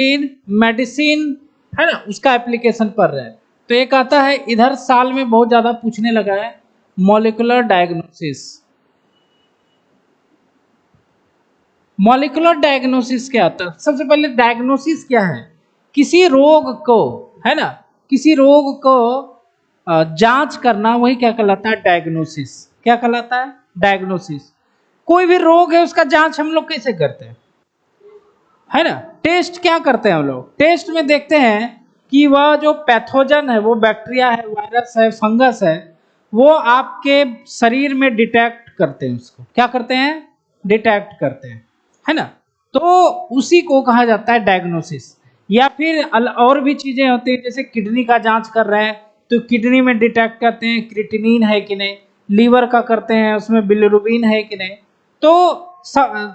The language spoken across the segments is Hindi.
मेडिसिन है ना, उसका एप्लीकेशन पढ़ रहे हैं। तो एक आता है इधर साल में बहुत ज्यादा पूछने लगा है, मॉलिक्यूलर डायग्नोसिस। मॉलिक्यूलर डायग्नोसिस क्या होता है? सबसे पहले डायग्नोसिस क्या है? किसी रोग को, है ना, किसी रोग को जांच करना, वही क्या कहलाता है? डायग्नोसिस। क्या कहलाता है? डायग्नोसिस। कोई भी रोग है उसका जांच हम लोग कैसे करते हैं, है ना? टेस्ट क्या करते हैं हम लोग? टेस्ट में देखते हैं कि वह जो पैथोजन है, वो बैक्टीरिया है, वायरस है, फंगस है, वो आपके शरीर में डिटेक्ट करते हैं। उसको क्या करते हैं? डिटेक्ट करते हैं, है ना? तो उसी को कहा जाता है डायग्नोसिस। या फिर और भी चीजें होती हैं, जैसे किडनी का जांच कर रहे हैं तो किडनी में डिटेक्ट करते हैं क्रिएटिनिन है कि नहीं, लीवर का करते हैं उसमें बिलिरुबिन है कि नहीं। तो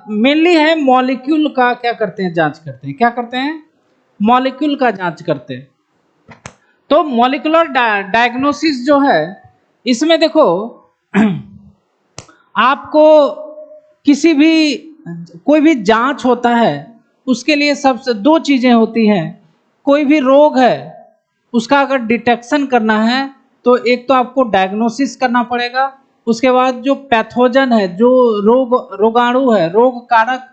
मेनली है मॉलिक्यूल का क्या करते हैं? जांच करते हैं। क्या करते हैं? मॉलिक्यूल का जांच करते हैं। तो मॉलिक्यूलर डायग्नोसिस जो है, इसमें देखो आपको किसी भी कोई भी जांच होता है, उसके लिए सबसे दो चीजें होती हैं। कोई भी रोग है उसका अगर डिटेक्शन करना है तो एक तो आपको डायग्नोसिस करना पड़ेगा, उसके बाद जो पैथोजन है, जो रोगाणु है, रोग कारक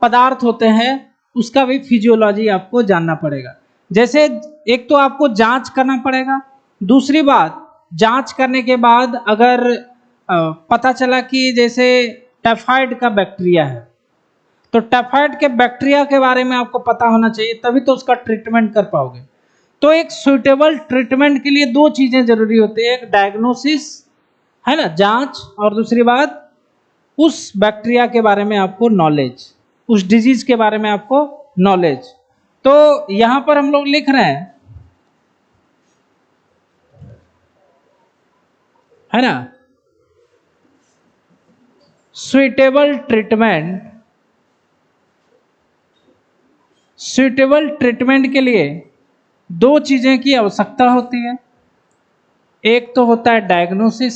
पदार्थ होते हैं, उसका भी फिजियोलॉजी आपको जानना पड़ेगा। जैसे एक तो आपको जांच करना पड़ेगा, दूसरी बात जांच करने के बाद अगर पता चला कि जैसे टाइफाइड का बैक्टीरिया है, तो टाइफाइड के बैक्टीरिया के बारे में आपको पता होना चाहिए, तभी तो उसका ट्रीटमेंट कर पाओगे। तो एक सुइटेबल ट्रीटमेंट के लिए दो चीजें जरूरी होती है, एक डायग्नोसिस, है ना, जांच, और दूसरी बात उस बैक्टीरिया के बारे में आपको नॉलेज, उस डिजीज के बारे में आपको नॉलेज। तो यहां पर हम लोग लिख रहे हैं, है ना, सुइटेबल ट्रीटमेंट। सुइटेबल ट्रीटमेंट के लिए दो चीजें की आवश्यकता होती है। एक तो होता है डायग्नोसिस,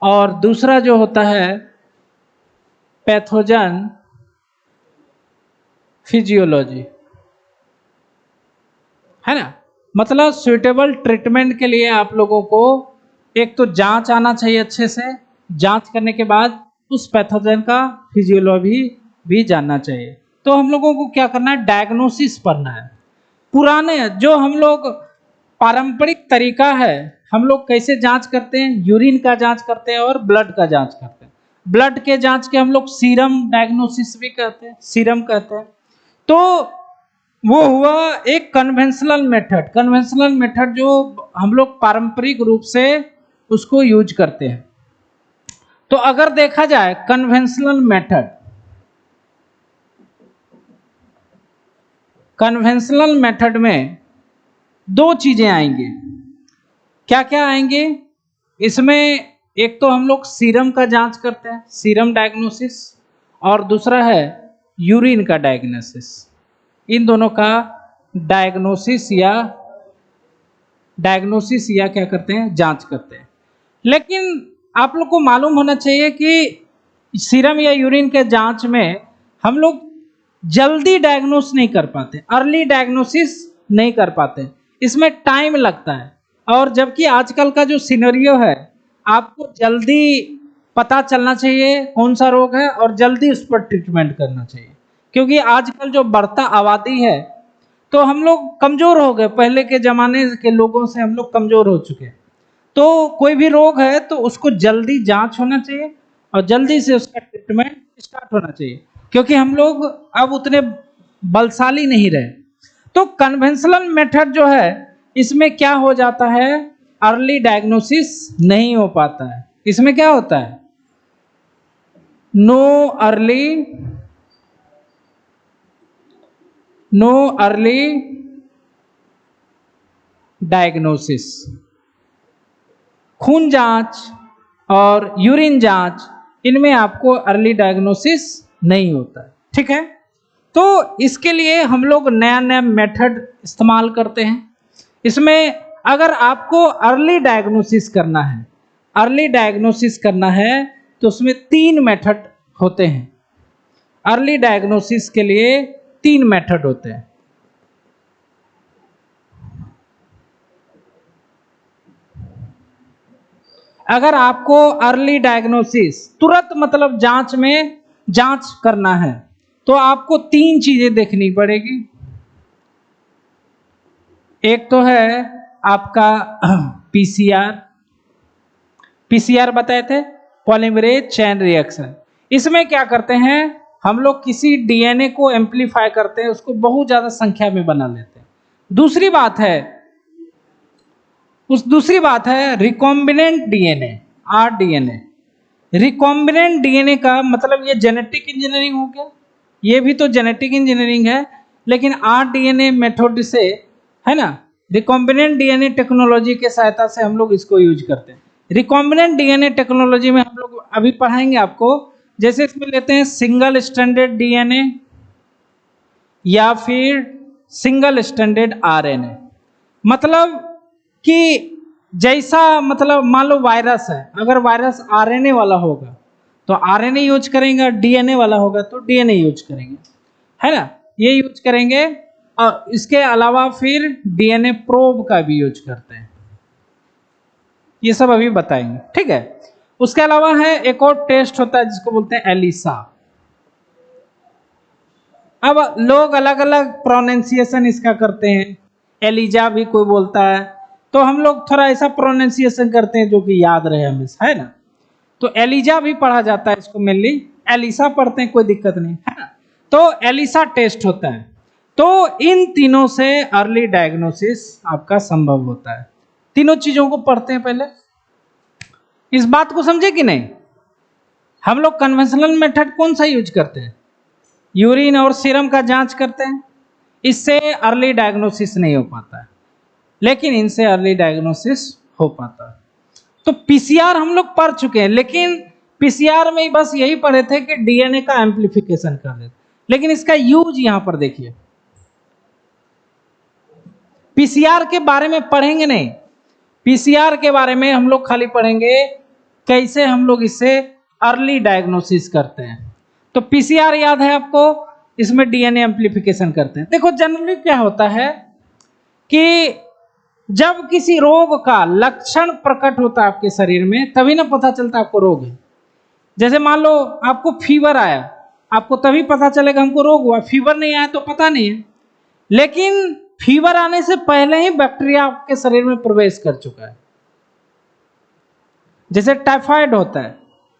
और दूसरा जो होता है पैथोजन फिजियोलॉजी, है ना। मतलब सुइटेबल ट्रीटमेंट के लिए आप लोगों को एक तो जांच आना चाहिए अच्छे से, जांच करने के बाद उस पैथोजन का फिजियोलॉजी भी जानना चाहिए। तो हम लोगों को क्या करना है? डायग्नोसिस पढ़ना है। पुराने जो हम लोग पारंपरिक तरीका है, हम लोग कैसे जांच करते हैं? यूरिन का जांच करते हैं और ब्लड का जांच करते हैं। ब्लड के जांच के हम लोग सीरम डायग्नोसिस भी कहते हैं, सीरम कहते हैं। तो वो हुआ एक कन्वेंशनल मेथड। कन्वेंशनल मेथड जो हम लोग पारंपरिक रूप से उसको यूज करते हैं। तो अगर देखा जाए कन्वेंशनल मेथड, कन्वेंशनल मेथड में दो चीजें आएंगी। क्या क्या आएंगे इसमें? एक तो हम लोग सीरम का जांच करते हैं, सीरम डायग्नोसिस, और दूसरा है यूरिन का डायग्नोसिस। इन दोनों का डायग्नोसिस या क्या करते हैं? जांच करते हैं। लेकिन आप लोग को मालूम होना चाहिए कि सीरम या यूरिन के जांच में हम लोग जल्दी डायग्नोस नहीं कर पाते, अर्ली डायग्नोसिस नहीं कर पाते, इसमें टाइम लगता है। और जबकि आजकल का जो सिनेरियो है, आपको जल्दी पता चलना चाहिए कौन सा रोग है और जल्दी उस पर ट्रीटमेंट करना चाहिए। क्योंकि आजकल जो बढ़ता आबादी है, तो हम लोग कमजोर हो गए, पहले के जमाने के लोगों से हम लोग कमजोर हो चुके। तो कोई भी रोग है तो उसको जल्दी जांच होना चाहिए और जल्दी से उसका ट्रीटमेंट स्टार्ट होना चाहिए, क्योंकि हम लोग अब उतने बलशाली नहीं रहे। तो कन्वेंशनल मेथड जो है, इसमें क्या हो जाता है? अर्ली डायग्नोसिस नहीं हो पाता है। इसमें क्या होता है? Know early diagnosis. खून जांच और यूरिन जांच, इनमें आपको अर्ली डायग्नोसिस नहीं होता है। ठीक है, तो इसके लिए हम लोग नया नया मेथड इस्तेमाल करते हैं। इसमें अगर आपको अर्ली डायग्नोसिस करना है, तो उसमें तीन मेथड होते हैं। अर्ली डायग्नोसिस के लिए 3 मेथड होते हैं। अगर आपको अर्ली डायग्नोसिस तुरंत मतलब जांच में जांच करना है तो आपको 3 चीजें देखनी पड़ेगी। एक तो है आपका पीसीआर, पीसीआर बताए थे, पॉलीमरेज चेन रिएक्शन। इसमें क्या करते हैं हम लोग, किसी डीएनए को एम्पलीफाई करते हैं, उसको बहुत ज्यादा संख्या में बना लेते हैं। दूसरी बात है recombinant DNA, rDNA. Recombinant DNA का मतलब ये जेनेटिक इंजीनियरिंग हो गया, ये भी तो जेनेटिक इंजीनियरिंग है, लेकिन आरडीएनए मेथड से, है ना, रिकॉम्बिनेंट डीएनए टेक्नोलॉजी के सहायता से हम लोग इसको यूज करते हैं। रिकॉम्बिनेंट डीएनए टेक्नोलॉजी में हम लोग अभी पढ़ाएंगे आपको, जैसे इसमें लेते हैं सिंगल स्ट्रैंडेड डीएनए या फिर सिंगल स्ट्रैंडेड आरएनए। मतलब कि जैसा, मतलब मान लो वायरस है, अगर वायरस आरएनए वाला होगा तो आरएनए यूज करेंगे, डीएनए वाला होगा तो डीएनए यूज करेंगे, है ना, ये यूज करेंगे। और इसके अलावा फिर डीएनए प्रोब का भी यूज करते हैं, ये सब अभी बताएंगे, ठीक है। उसके अलावा है एक और टेस्ट होता है जिसको बोलते हैं एलिसा। अब लोग अलग अलग प्रोनाउंसिएशन इसका करते हैं, एलिजा भी कोई बोलता है, तो हम लोग थोड़ा ऐसा प्रोनाउंसिएशन करते हैं जो कि याद रहे हमेशा, है ना। तो एलिजा भी पढ़ा जाता है इसको, मेनली एलिसा पढ़ते हैं, कोई दिक्कत नहीं, है ना। तो एलिसा टेस्ट होता है। तो इन तीनों से अर्ली डायग्नोसिस आपका संभव होता है। तीनों चीजों को पढ़ते हैं पहले, इस बात को समझे कि नहीं। हम लोग कन्वेंशनल मेथड कौन सा यूज करते हैं, यूरिन और सीरम का जांच करते हैं, इससे अर्ली डायग्नोसिस नहीं हो पाता है, लेकिन इनसे अर्ली डायग्नोसिस हो पाता है। तो पीसीआर हम लोग पढ़ चुके हैं, लेकिन पीसीआर में बस यही पढ़े थे कि डीएनए का एम्प्लीफिकेशन कर देते, लेकिन इसका यूज यहां पर देखिए। पीसीआर के बारे में पढ़ेंगे नहीं, पीसीआर के बारे में हम लोग खाली पढ़ेंगे कैसे हम लोग इससे अर्ली डायग्नोसिस करते हैं। तो पीसीआर याद है आपको, इसमें डीएनए एम्प्लीफिकेशन करते हैं। देखो जनरली क्या होता है कि जब किसी रोग का लक्षण प्रकट होता है आपके शरीर में, तभी ना पता चलता आपको रोग है। जैसे मान लो आपको फीवर आया, आपको तभी पता चलेगा हमको रोग हुआ, फीवर नहीं आया तो पता नहीं है। लेकिन फीवर आने से पहले ही बैक्टीरिया आपके शरीर में प्रवेश कर चुका है। जैसे टाइफाइड होता है,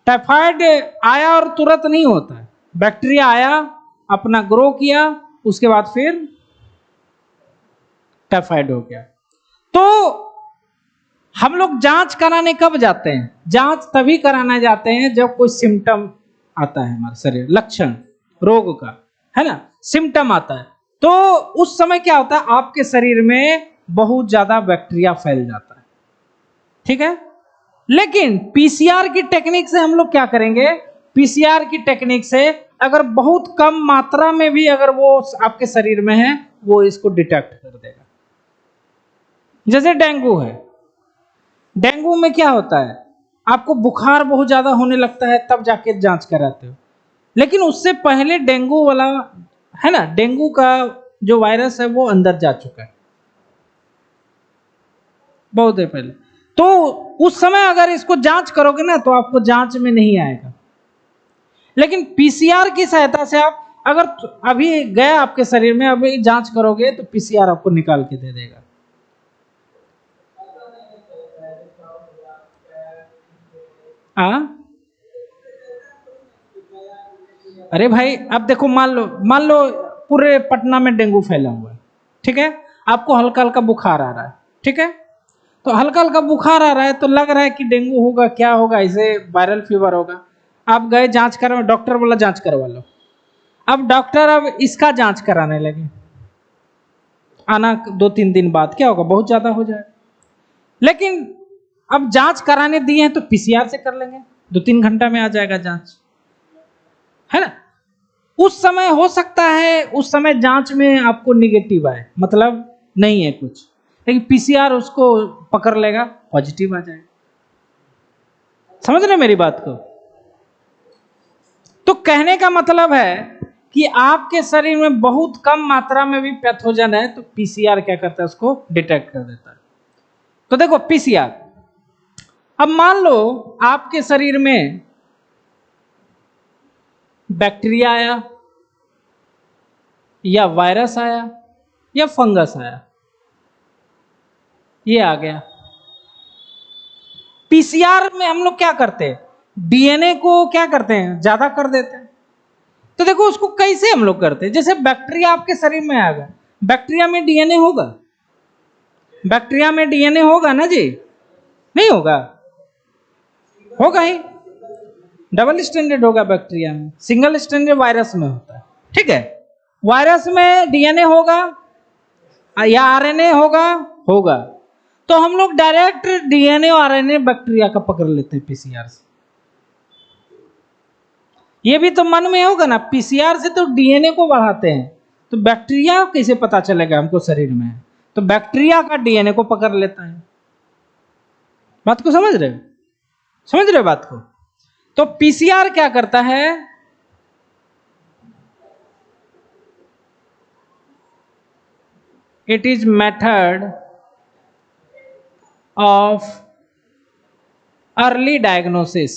टाइफाइड आया और तुरंत नहीं होता है, बैक्टीरिया आया, अपना ग्रो किया, उसके बाद फिर टाइफाइड हो गया। तो हम लोग जांच कराने कब जाते हैं, जांच तभी कराने जाते हैं जब कोई सिम्टम आता है हमारे शरीर, लक्षण रोग का, है ना, सिम्टम आता है। तो उस समय क्या होता है, आपके शरीर में बहुत ज्यादा बैक्टीरिया फैल जाता है, ठीक है। लेकिन पीसीआर की टेक्निक से हम लोग क्या करेंगे, पीसीआर की टेक्निक से अगर बहुत कम मात्रा में भी अगर वो आपके शरीर में है, वो इसको डिटेक्ट कर देगा। जैसे डेंगू है, डेंगू में क्या होता है, आपको बुखार बहुत ज्यादा होने लगता है तब जाके जांच कराते हो, लेकिन उससे पहले डेंगू वाला, है ना, डेंगू का जो वायरस है वो अंदर जा चुका है बहुत देर पहले। तो उस समय अगर इसको जांच करोगे ना तो आपको जांच में नहीं आएगा। लेकिन पीसीआर की सहायता से आप अगर अभी गया आपके शरीर में, अभी जांच करोगे तो पीसीआर आपको निकाल के दे देगा। अरे भाई अब देखो, मान लो पूरे पटना में डेंगू फैला हुआ है, ठीक है, आपको हल्का हल्का बुखार आ रहा है, ठीक है, तो हल्का हल्का बुखार आ रहा है तो लग रहा है कि डेंगू होगा, क्या होगा, इसे वायरल फीवर होगा। आप गए जांच करवा, डॉक्टर बोला जांच करवा लो। अब डॉक्टर अब इसका जांच कराने लगे, आना 2-3 दिन बाद, क्या होगा, बहुत ज्यादा हो जाएगा। लेकिन अब जांच कराने दिए हैं तो पीसीआर से कर लेंगे, 2-3 घंटा में आ जाएगा जांच, है ना। उस समय हो सकता है, उस समय जांच में आपको निगेटिव आए, मतलब नहीं है कुछ, लेकिन पीसीआर उसको पकड़ लेगा, पॉजिटिव आ जाएगा। समझ रहे मेरी बात को। तो कहने का मतलब है कि आपके शरीर में बहुत कम मात्रा में भी पैथोजन है, तो पीसीआर क्या करता है, उसको डिटेक्ट कर देता है। तो देखो पीसीआर, अब मान लो आपके शरीर में बैक्टीरिया आया या वायरस आया या फंगस आया, ये आ गया। पीसीआर में हम लोग क्या करते हैं, डीएनए को क्या करते हैं, ज्यादा कर देते हैं। तो देखो उसको कैसे हम लोग करते हैं, जैसे बैक्टीरिया आपके शरीर में आ गया, बैक्टीरिया में डीएनए होगा, बैक्टीरिया में डीएनए होगा ना जी, नहीं होगा, होगा ही, डबल स्टैंडर्ड होगा बैक्टीरिया में, सिंगल स्टैंडर्ड वायरस में होता है, ठीक है। वायरस में डीएनए होगा या आरएनए होगा, होगा। तो हम लोग डायरेक्ट डीएनए और आरएनए बैक्टीरिया का पकड़ लेते हैं पीसीआर से। ये भी तो मन में होगा ना, पीसीआर से तो डीएनए को बढ़ाते हैं, तो बैक्टीरिया कैसे पता चलेगा हमको शरीर में, तो बैक्टीरिया का डीएनए को पकड़ लेता है। बात को समझ रहे हो, समझ रहे हो बात को। तो पीसीआर क्या करता है, it is method of early diagnosis,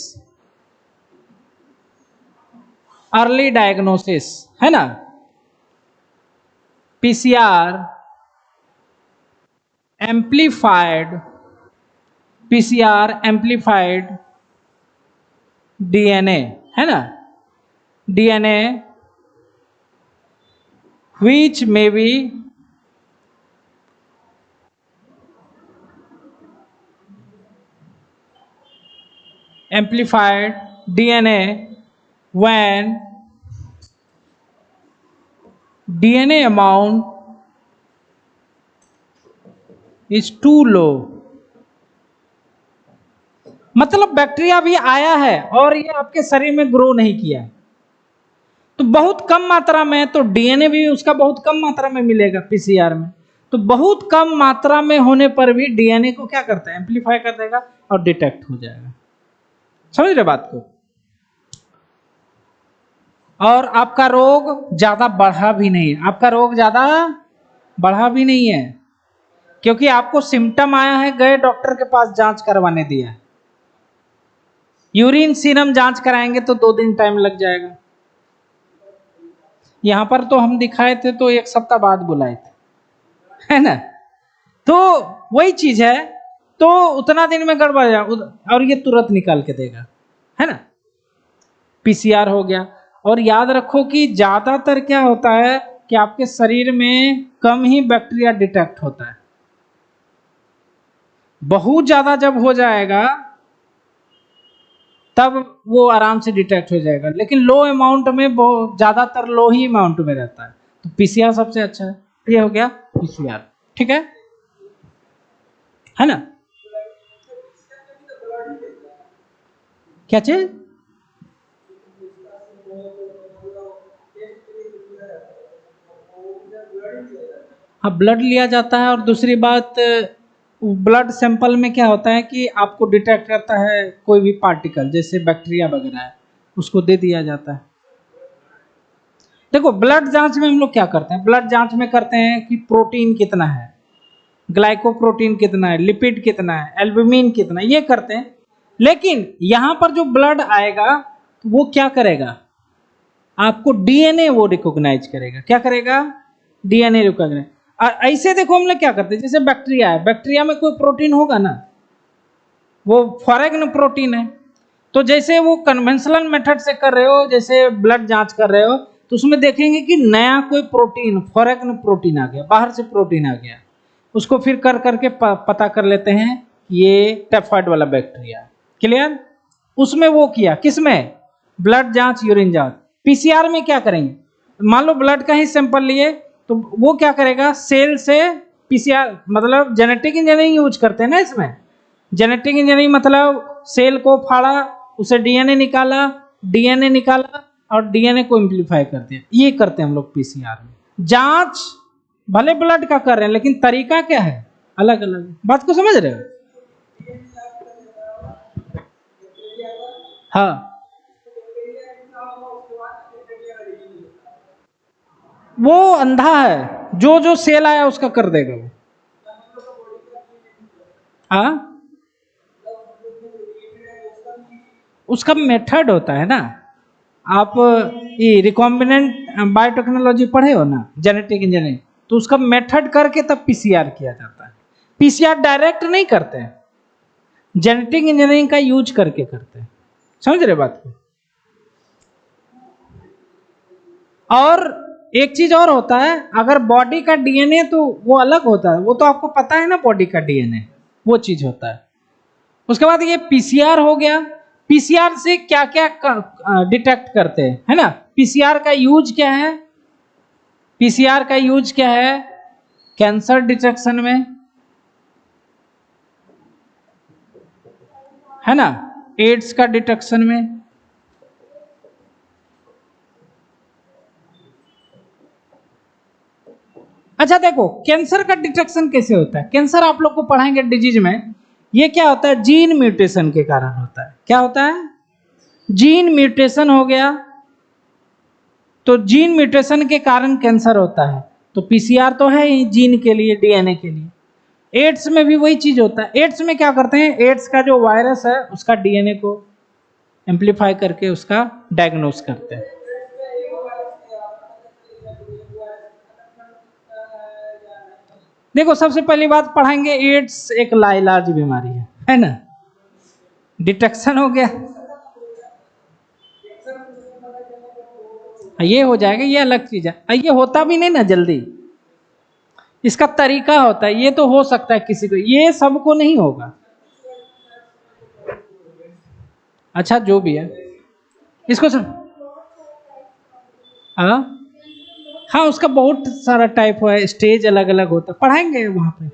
early diagnosis है ना। PCR amplified, PCR amplified DNA है ना, DNA which may be amplified DNA when DNA amount is too low। मतलब बैक्टीरिया भी आया है और ये आपके शरीर में ग्रो नहीं किया है, तो बहुत कम मात्रा में, तो डीएनए भी उसका बहुत कम मात्रा में मिलेगा पीसीआर में। तो बहुत कम मात्रा में होने पर भी डीएनए को क्या करता है, एम्प्लीफाई कर देगा और डिटेक्ट हो जाएगा। समझ रहे बात को। और आपका रोग ज्यादा बढ़ा भी नहीं है, आपका रोग ज्यादा बढ़ा भी नहीं है, क्योंकि आपको सिम्टम आया है, गए डॉक्टर के पास जांच करवाने दिया, यूरिन सीरम जांच कराएंगे तो 2 दिन टाइम लग जाएगा। यहां पर तो हम दिखाए थे तो 1 सप्ताह बाद बुलाए थे, है ना। तो वही चीज है, तो उतना दिन में गड़बड़ जाए और ये तुरंत निकाल के देगा, है ना। पीसीआर हो गया। और याद रखो कि ज्यादातर क्या होता है कि आपके शरीर में कम ही बैक्टीरिया डिटेक्ट होता है, बहुत ज्यादा जब हो जाएगा तब वो आराम से डिटेक्ट हो जाएगा, लेकिन लो अमाउंट में, बहुत ज्यादातर लो ही अमाउंट में रहता है, तो पीसीआर सबसे अच्छा है। ये हो गया पीसीआर, ठीक है ना। क्या चीज, हाँ ब्लड लिया जाता है, और दूसरी बात ब्लड सैंपल में क्या होता है कि आपको डिटेक्ट करता है कोई भी पार्टिकल, जैसे बैक्टीरिया वगैरह है, उसको दे दिया जाता है। देखो ब्लड जांच में हम लोग क्या करते हैं, ब्लड जांच में करते हैं कि प्रोटीन कितना है, ग्लाइकोप्रोटीन कितना है, लिपिड कितना है, एल्बुमिन कितना है, ये करते हैं। लेकिन यहां पर जो ब्लड आएगा वो क्या करेगा, आपको डीएनए वो रिकॉग्नाइज करेगा, क्या करेगा, डीएनए रिकॉग्नाइज। और ऐसे देखो हम लोग क्या करते हैं, जैसे बैक्टीरिया है, बैक्टीरिया में कोई प्रोटीन होगा ना, वो फॉरेन प्रोटीन है, तो जैसे वो कन्वेंशनल मेथड से कर रहे हो, जैसे ब्लड जांच कर रहे हो, तो उसमें देखेंगे कि नया कोई प्रोटीन, फॉरेन प्रोटीन आ गया, बाहर से प्रोटीन आ गया, उसको फिर कर करके पता कर लेते हैं ये टाइफाइड वाला बैक्टीरिया। क्लियर। उसमें वो किया, किसमें, ब्लड जांच, यूरिन जांच। पीसीआर में क्या करेंगे, मान लो ब्लड का ही सैंपल लिए, तो वो क्या करेगा, सेल से पीसीआर, मतलब जेनेटिक इंजीनियरिंग यूज करते हैं ना इसमें। जेनेटिक इंजीनियरिंग मतलब सेल को फाड़ा, उसे डीएनए निकाला, डीएनए निकाला और डीएनए को एम्प्लीफाई कर दिया, ये करते हैं हम लोग पीसीआर में। जांच भले ब्लड का कर रहे हैं, लेकिन तरीका क्या है, अलग अलग। बात को समझ रहे हो। हाँ वो अंधा है, जो जो सेल आया उसका कर देगा वो। हाँ, उसका मेथड होता है ना। आप ये रिकॉम्बिनेंट बायोटेक्नोलॉजी पढ़े हो ना, जेनेटिक इंजीनियरिंग, तो उसका मेथड करके तब पीसीआर किया जाता है। पीसीआर डायरेक्ट नहीं करते हैं, जेनेटिक इंजीनियरिंग का यूज करके करते हैं। समझ रहे बात को? और एक चीज और होता है, अगर बॉडी का डीएनए तो वो अलग होता है, वो तो आपको पता है ना, बॉडी का डीएनए वो चीज होता है। उसके बाद ये पीसीआर हो गया। पीसीआर से क्या क्या डिटेक्ट करते हैं, है ना? पीसीआर का यूज क्या है? पीसीआर का यूज क्या है? कैंसर डिटेक्शन में, है ना, एड्स का डिटेक्शन में। अच्छा देखो, कैंसर का डिटेक्शन कैसे होता है? कैंसर आप लोग को पढ़ाएंगे डिजीज में। ये क्या होता है? जीन म्यूटेशन के कारण होता है। क्या होता है? जीन म्यूटेशन हो गया, तो जीन म्यूटेशन के कारण कैंसर होता है। तो पीसीआर तो है ही जीन के लिए, डीएनए के लिए। एड्स में भी वही चीज होता है। एड्स में क्या करते हैं? एड्स का जो वायरस है उसका डीएनए को एम्पलीफाई करके उसका डायग्नोस करते हैं। देखो, सबसे पहली बात पढ़ाएंगे, एड्स एक लाइलाज बीमारी है ना? डिटेक्शन हो गया, ये हो जाएगा, ये अलग चीज है। ये होता भी नहीं ना जल्दी, इसका तरीका होता है। ये तो हो सकता है किसी को, ये सबको नहीं होगा। अच्छा जो भी है, इसको सुन। हाँ हाँ, उसका बहुत सारा टाइप है, स्टेज अलग अलग होता है, पढ़ाएंगे वहां पे।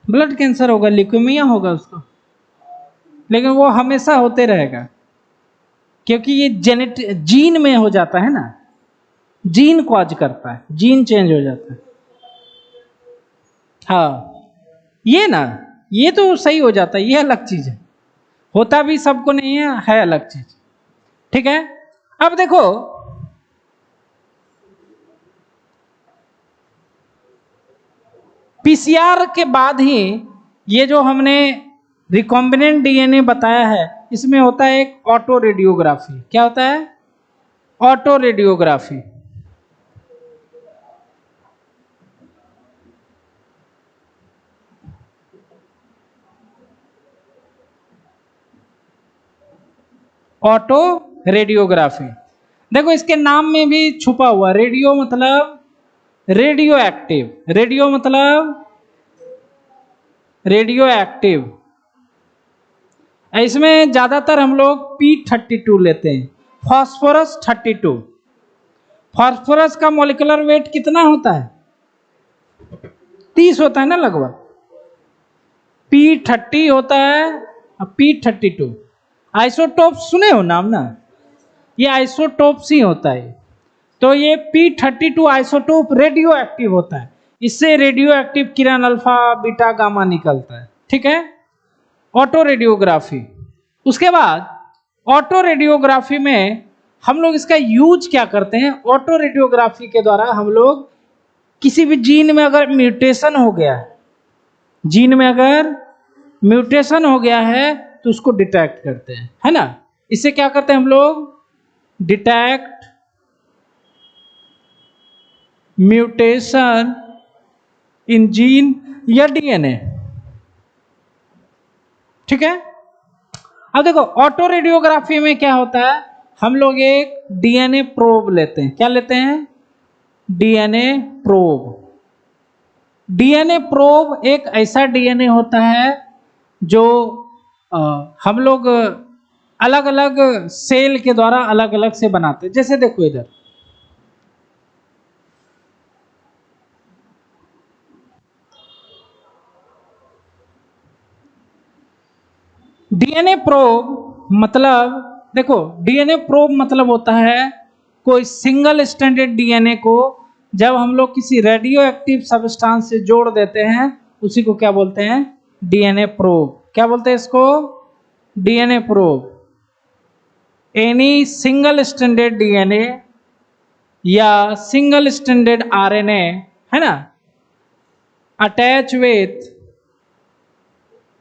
ब्लड कैंसर होगा, ल्यूकेमिया होगा उसको, लेकिन वो हमेशा होते रहेगा, क्योंकि ये जेनेटिक जीन में हो जाता है ना, जीन कॉज करता है, जीन चेंज हो जाता है। हाँ, ये ना, ये तो सही हो जाता है, ये अलग चीज है। होता भी सबको नहीं है अलग चीज। ठीक है, अब देखो, पीसीआर के बाद ही ये जो हमने रिकॉम्बिनेंट डीएनए बताया है, इसमें होता है एक ऑटो रेडियोग्राफी। क्या होता है? Auto radiography. ऑटो रेडियोग्राफी, देखो इसके नाम में भी छुपा हुआ, रेडियो मतलब रेडियो एक्टिव, रेडियो मतलब रेडियो एक्टिव। इसमें ज्यादातर हम लोग P32 लेते हैं, फास्फोरस 32। फास्फोरस का मॉलिक्यूलर वेट कितना होता है? 30 होता है ना लगभग। P30 होता है और P32। आइसोटोप सुने हो नाम ना, ये आइसोटोप्स ही होता है। तो ये P32 आइसोटोप रेडियो एक्टिव होता है, इससे रेडियो एक्टिव किरण अल्फा बीटा गामा निकलता है। ठीक है, ऑटो रेडियोग्राफी। उसके बाद ऑटो रेडियोग्राफी में हम लोग इसका यूज क्या करते हैं? ऑटो रेडियोग्राफी के द्वारा हम लोग किसी भी जीन में अगर म्यूटेशन हो गया है, जीन में अगर म्यूटेशन हो गया है तो उसको डिटेक्ट करते हैं, है ना? इससे क्या करते हैं हम लोग? डिटेक्ट म्यूटेशन इन जीन या डीएनए। ठीक है, अब देखो ऑटो रेडियोग्राफी में क्या होता है, हम लोग एक डीएनए प्रोब लेते हैं। क्या लेते हैं? DNA probe. डीएनए प्रोब एक ऐसा डीएनए होता है जो हम लोग अलग अलग सेल के द्वारा अलग अलग से बनाते हैं। जैसे देखो इधर, डीएनए प्रोब मतलब, देखो डीएनए प्रोब मतलब होता है कोई सिंगल स्टैंडर्ड डीएनए को जब हम लोग किसी रेडियो एक्टिव सब्सटेंस से जोड़ देते हैं उसी को क्या बोलते हैं? DNA probe. क्या बोलते हैं इसको? DNA probe. Any single stranded DNA या सिंगल स्ट्रैंडेड आरएनए, है ना, अटैच विथ,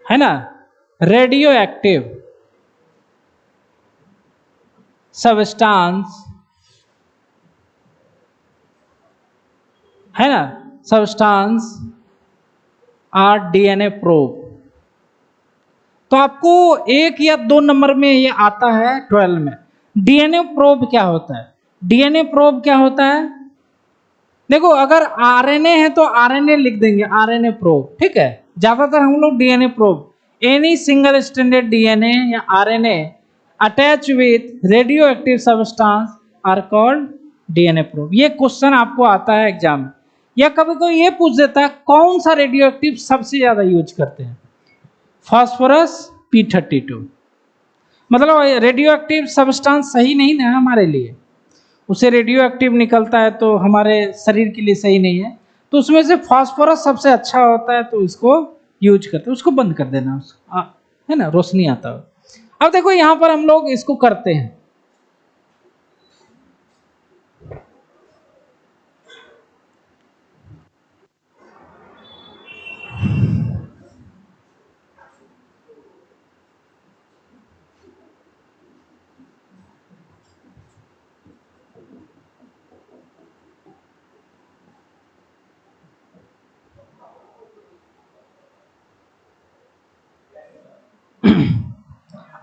है ना, रेडियो एक्टिव सब्सटेंस, है ना, सब्सटेंस आर डीएनए प्रोब। तो आपको 1 या 2 नंबर में ये आता है 12 में। डीएनए प्रोब क्या होता है? डीएनए प्रोब क्या होता है? देखो, अगर आरएनए है तो आरएनए लिख देंगे, आरएनए प्रोब, ठीक है। ज्यादातर हम लोग DNA probe, any single stranded DNA या RNA attach with radioactive substance are called DNA probe. ये क्वेश्चन आपको आता है एग्जाम में, या कभी कोई ये पूछ देता है कौन सा रेडियो एक्टिव सबसे ज्यादा यूज करते हैं? Phosphorus P32। मतलब रेडियो एक्टिव सब्सटेंस सही नहीं ना हमारे लिए, उसे रेडियो एक्टिव निकलता है तो हमारे शरीर के लिए सही नहीं है, तो उसमें से फास्फोरस सबसे अच्छा होता है, तो इसको यूज करते हैं। उसको बंद कर देना, उसको है ना, रोशनी आता है। अब देखो यहां पर हम लोग इसको करते हैं,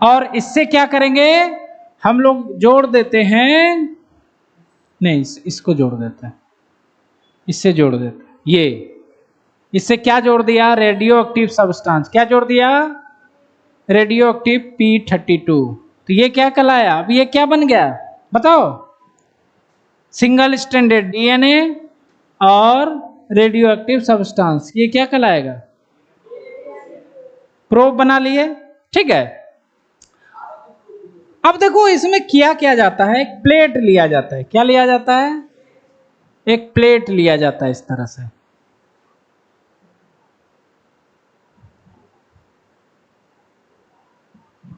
और इससे क्या करेंगे हम लोग? जोड़ देते हैं, नहीं इसको जोड़ देते हैं, इससे जोड़ देते हैं। ये इससे क्या जोड़ दिया? Radio active substance. क्या जोड़ दिया? Radio active P32। तो ये क्या कहलाया? अब ये क्या बन गया बताओ? सिंगल स्ट्रैंडेड डीएनए और रेडियो एक्टिव सब्सटेंस, ये क्या कहलाएगा? प्रोब बना लिए, ठीक है। अब देखो इसमें किया क्या जाता है, एक प्लेट लिया जाता है। क्या लिया जाता है? एक प्लेट लिया जाता है, इस तरह से।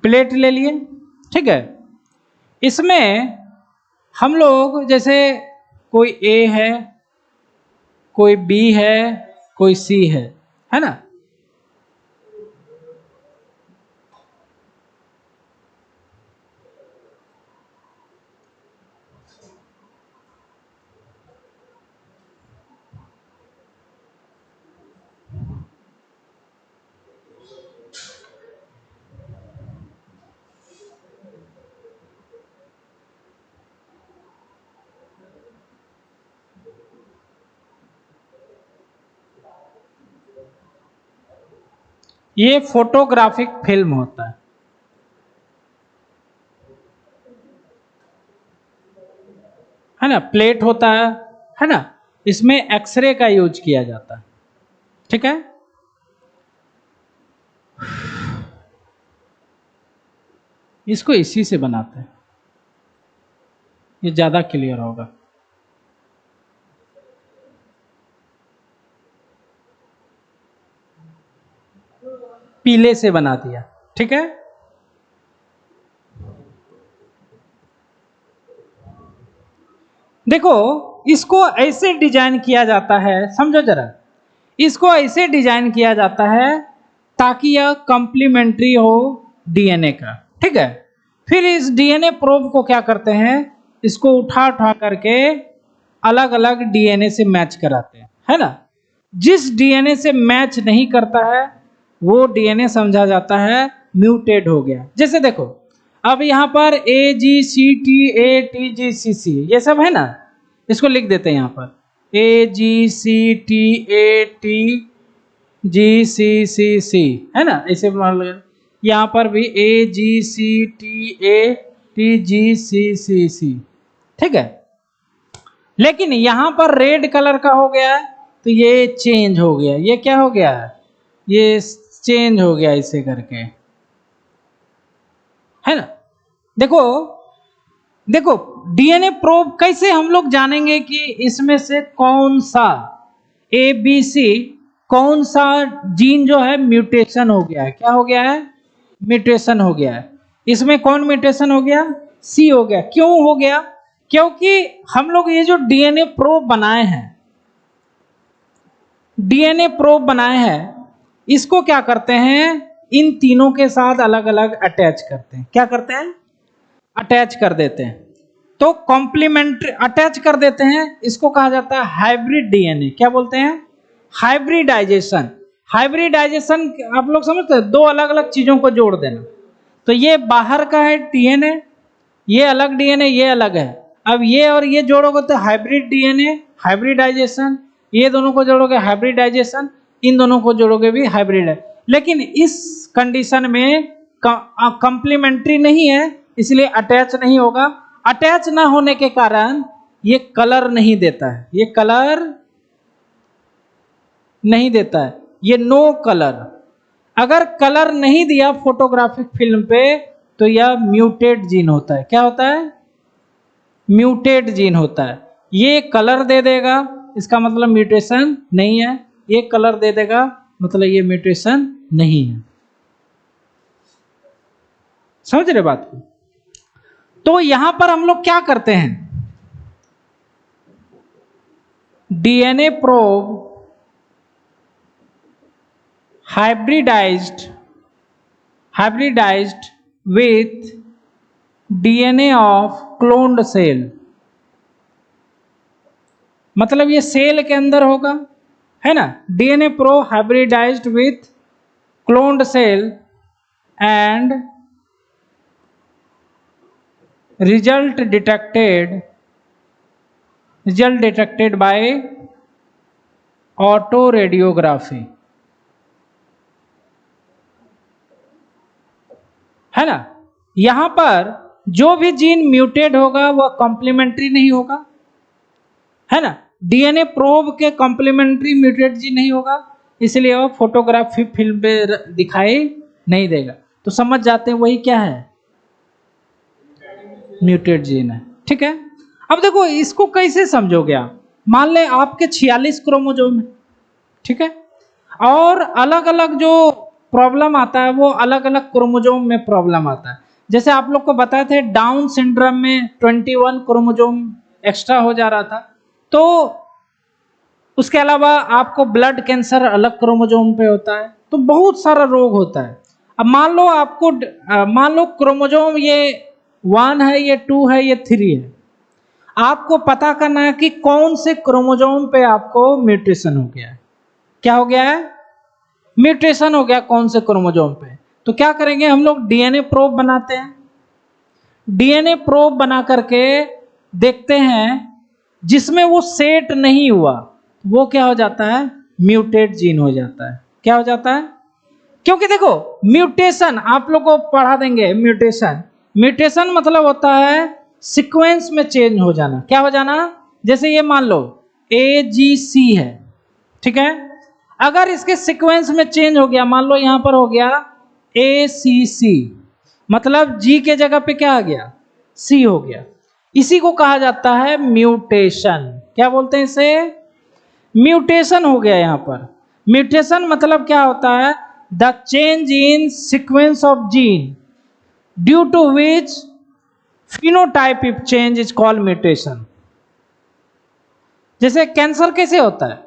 प्लेट ले लिए, ठीक है। इसमें हम लोग जैसे कोई ए है, कोई बी है, कोई सी है ना। ये फोटोग्राफिक फिल्म होता है ना। प्लेट होता है ना। इसमें एक्सरे का यूज किया जाता है, ठीक है। इसको इसी से बनाते हैं, ये ज्यादा क्लियर होगा। पीले से बना दिया, ठीक है। देखो इसको ऐसे डिजाइन किया जाता है, समझो जरा, इसको ऐसे डिजाइन किया जाता है ताकि यह कंप्लीमेंट्री हो डीएनए का, ठीक है। फिर इस डीएनए प्रोब को क्या करते हैं, इसको उठा उठा करके अलग अलग डीएनए से मैच कराते हैं, है ना। जिस डीएनए से मैच नहीं करता है वो डीएनए समझा जाता है म्यूटेड हो गया। जैसे देखो अब यहाँ पर AGCTATGCC ये सब है ना, इसको लिख देते हैं यहाँ पर AGCTATGCCC, है ना। ऐसे यहाँ पर भी AGCTATGCCC, ठीक है। लेकिन यहाँ पर रेड कलर का हो गया है तो ये चेंज हो गया। ये क्या हो गया? ये चेंज हो गया इसे करके, है ना। देखो देखो डीएनए प्रोब कैसे हम लोग जानेंगे कि इसमें से कौन सा ए बी सी कौन सा जीन जो है म्यूटेशन हो गया है, क्या हो गया है, म्यूटेशन हो गया है। इसमें कौन म्यूटेशन हो गया, सी हो गया। क्यों हो गया, क्योंकि हम लोग ये जो डीएनए प्रोब बनाए हैं, डीएनए प्रोब बनाए हैं, इसको क्या करते हैं, इन तीनों के साथ अलग अलग अटैच करते हैं। क्या करते हैं, अटैच कर देते हैं। तो कॉम्प्लीमेंट्री अटैच कर देते हैं, इसको कहा जाता है हाइब्रिड डीएनए। क्या बोलते हैं, हाइब्रिडाइजेशन। हाइब्रिडाइजेशन आप लोग समझते हैं, दो अलग अलग चीजों को जोड़ देना। तो ये बाहर का है डीएनए, ये अलग डीएनए, ये अलग है। अब ये और ये जोड़ोगे तो हाइब्रिड डीएनए, हाइब्रिडाइजेशन। ये दोनों को जोड़ोगे हाइब्रिडाइजेशन, इन दोनों को जोड़ोगे भी हाइब्रिड है। लेकिन इस कंडीशन में कंप्लीमेंट्री नहीं है, इसलिए अटैच नहीं होगा। अटैच ना होने के कारण ये कलर नहीं देता है, ये कलर नहीं देता है, ये नो कलर। अगर कलर नहीं दिया फोटोग्राफिक फिल्म पे तो यह म्यूटेड जीन होता है। क्या होता है, म्यूटेड जीन होता है। ये कलर दे देगा, इसका मतलब म्यूटेशन नहीं है। ये कलर दे देगा, मतलब ये म्यूटेशन नहीं है। समझ रहे बात को। तो यहां पर हम लोग क्या करते हैं, DNA probe hybridized with DNA of cloned cell। मतलब ये सेल के अंदर होगा, है ना। DNA probe hybridised with cloned cell and result detected by autoradiography, है ना। यहां पर जो भी जीन म्यूटेड होगा वह कॉम्प्लीमेंट्री नहीं होगा, है ना। डीएनए प्रोब के कॉम्प्लीमेंट्री म्यूटेड जीन नहीं होगा, इसलिए वह फोटोग्राफी फिल्म पे दिखाई नहीं देगा। तो समझ जाते हैं वही क्या है, म्यूटेड जीन है। ठीक है। अब देखो इसको कैसे समझोगे आप। मान ले आपके 46 क्रोमोसोम है, ठीक है, और अलग अलग जो प्रॉब्लम आता है वो अलग अलग क्रोमोसोम में प्रॉब्लम आता है। जैसे आप लोग को बताए थे डाउन सिंड्रोम में 21 क्रोमोसोम एक्स्ट्रा हो जा रहा था। तो उसके अलावा आपको ब्लड कैंसर अलग क्रोमोसोम पे होता है। तो बहुत सारा रोग होता है। अब मान लो आपको मान लो क्रोमोसोम ये 1 है, ये 2 है, ये 3 है। आपको पता करना है कि कौन से क्रोमोसोम पे आपको म्यूटेशन हो गया है। क्या हो गया है, म्यूटेशन हो गया कौन से क्रोमोसोम पे। तो क्या करेंगे हम लोग, डीएनए प्रोब बनाते हैं। डीएनए प्रोब बना करके देखते हैं, जिसमें वो सेट नहीं हुआ वो क्या हो जाता है, म्यूटेड जीन हो जाता है। क्या हो जाता है, क्योंकि देखो म्यूटेशन आप लोग को पढ़ा देंगे। म्यूटेशन मतलब होता है सीक्वेंस में चेंज हो जाना। क्या हो जाना, जैसे ये मान लो AGC है, ठीक है। अगर इसके सीक्वेंस में चेंज हो गया, मान लो यहां पर हो गया ACC, मतलब G के जगह पे क्या आ गया, C हो गया। इसी को कहा जाता है म्यूटेशन। क्या बोलते हैं इसे, म्यूटेशन हो गया। यहां पर म्यूटेशन मतलब क्या होता है, the change in sequence of gene due to which phenotype change is called mutation. जैसे कैंसर कैसे होता है,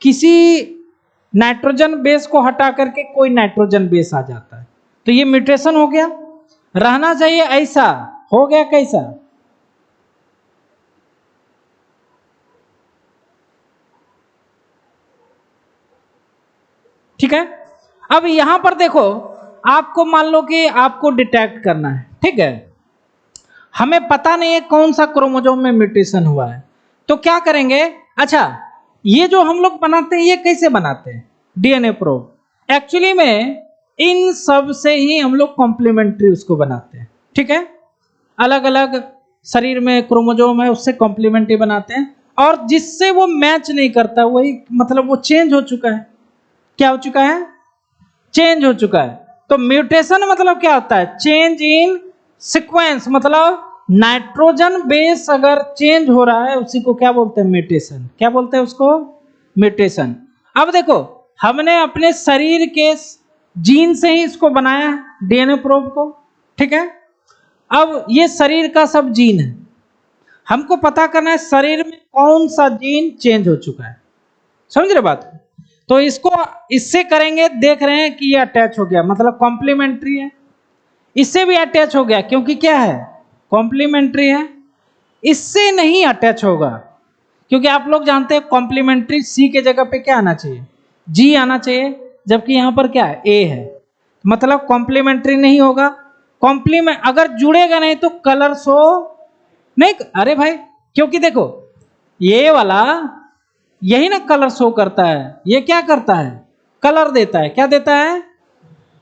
किसी नाइट्रोजन बेस को हटा करके कोई नाइट्रोजन बेस आ जाता है, तो ये म्यूटेशन हो गया। रहना चाहिए ऐसा, हो गया कैसा, ठीक है। अब यहां पर देखो, आपको मान लो कि आपको डिटेक्ट करना है, ठीक है। हमें पता नहीं है कौन सा क्रोमोसोम में म्यूटेशन हुआ है, तो क्या करेंगे। अच्छा, ये जो हम लोग बनाते हैं ये कैसे बनाते हैं, डीएनए प्रोब। एक्चुअली में इन सब से ही हम लोग कॉम्प्लीमेंट्री उसको बनाते हैं, ठीक है। अलग अलग शरीर में क्रोमोसोम है, उससे कॉम्प्लीमेंट्री बनाते हैं, और जिससे वो मैच नहीं करता वही मतलब वो चेंज हो चुका है। क्या हो चुका है, चेंज हो चुका है। तो म्यूटेशन मतलब क्या होता है, चेंज इन सीक्वेंस, मतलब नाइट्रोजन बेस अगर चेंज हो रहा है उसी को क्या बोलते हैं? म्यूटेशन। क्या बोलते हैं उसको? म्यूटेशन। अब देखो, हमने अपने शरीर के जीन से ही इसको बनाया है, डीएनए प्रोब को, ठीक है। अब ये शरीर का सब जीन है, हमको पता करना है शरीर में कौन सा जीन चेंज हो चुका है। समझ रहे बात? तो इसको इससे करेंगे, देख रहे हैं कि ये अटैच हो गया, मतलब कॉम्प्लीमेंट्री है। इससे भी अटैच हो गया क्योंकि क्या है? कॉम्प्लीमेंट्री है। इससे नहीं अटैच होगा क्योंकि आप लोग जानते हैं कॉम्प्लीमेंट्री सी के जगह पे क्या आना चाहिए? जी आना चाहिए, जबकि यहां पर क्या है? ए है, मतलब कॉम्प्लीमेंट्री नहीं होगा। कॉम्प्लीमेंट अगर जुड़ेगा नहीं तो कलर शो नहीं। अरे भाई, क्योंकि देखो ये वाला यही ना कलर शो करता है, ये क्या करता है? कलर देता है। क्या देता है?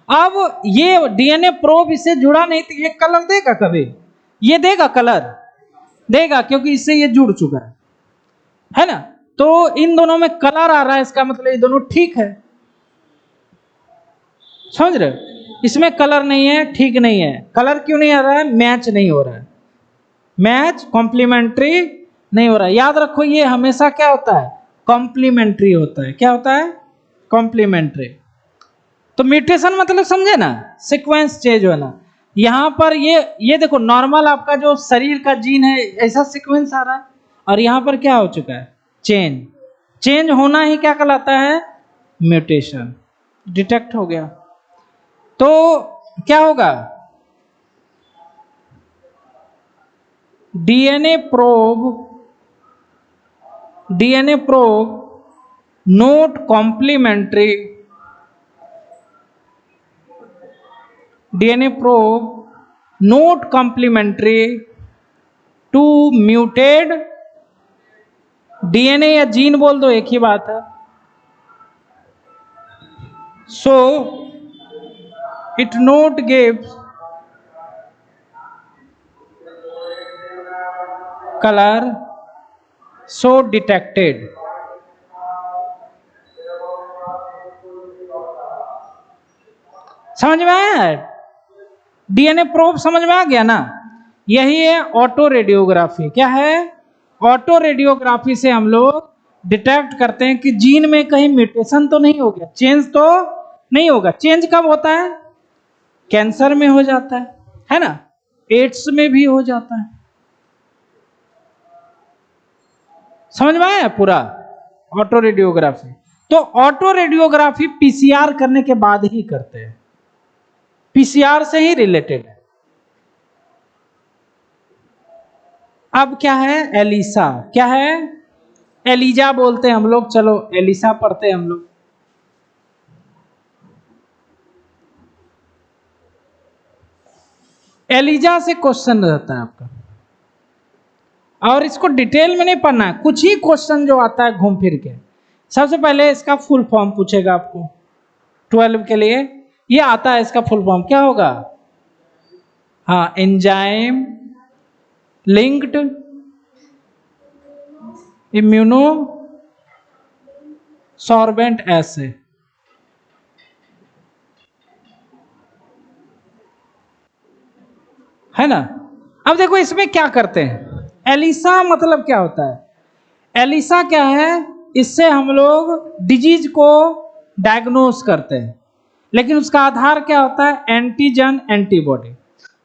अब ये डीएनए प्रोब इससे जुड़ा नहीं तो ये कलर देगा कभी? ये देगा? कलर देगा क्योंकि इससे ये जुड़ चुका है ना। तो इन दोनों में कलर आ रहा है, इसका मतलब ये दोनों ठीक है। समझ रहे हो? इसमें कलर नहीं है, ठीक नहीं है। कलर क्यों नहीं आ रहा है? मैच नहीं हो रहा है, मैच कॉम्प्लीमेंट्री नहीं हो रहा है। याद रखो, ये हमेशा क्या होता है? कॉम्प्लीमेंट्री होता है। क्या होता है? कॉम्प्लीमेंट्री। तो म्यूटेशन मतलब समझे ना, सीक्वेंस चेंज होना। यहां पर ये देखो, नॉर्मल आपका जो शरीर का जीन है ऐसा सीक्वेंस आ रहा है, और यहां पर क्या हो चुका है? चेंज। चेंज होना ही क्या कहलाता है? म्यूटेशन। डिटेक्ट हो गया तो क्या होगा? DNA probe not complementary, DNA probe not complementary to muted DNA, या जीन बोल दो, एक ही बात है। So it not gives colour so detected. समझ में आया? डीएनए प्रोब समझ में आ गया ना? यही है ऑटो रेडियोग्राफी। क्या है? ऑटो रेडियोग्राफी से हम लोग डिटेक्ट करते हैं कि जीन में कहीं म्यूटेशन तो नहीं हो गया, चेंज तो नहीं होगा। चेंज कब होता है? कैंसर में हो जाता है ना, एड्स में भी हो जाता है। समझ में आया पूरा? Auto radiography. तो ऑटो रेडियोग्राफी पीसीआर करने के बाद ही करते हैं, पीसीआर से ही रिलेटेड है। अब क्या है? एलिसा। क्या है? एलिजा बोलते हैं हम लोग, चलो एलिसा पढ़ते हैं हम लोग। एलिजा से क्वेश्चन रहता है आपका, और इसको डिटेल में नहीं पढ़ना है, कुछ ही क्वेश्चन जो आता है घूम फिर के। सबसे पहले इसका फुल फॉर्म पूछेगा आपको 12 के लिए, ये आता है। इसका फुल फॉर्म क्या होगा? हाँ, एंजाइम लिंक्ड इम्यूनो सॉर्बेंट एसे, है ना। अब देखो इसमें क्या करते हैं। एलिसा मतलब क्या होता है? एलिसा क्या है? इससे हम लोग डिजीज को डायग्नोस करते हैं, लेकिन उसका आधार क्या होता है? Antigen antibody.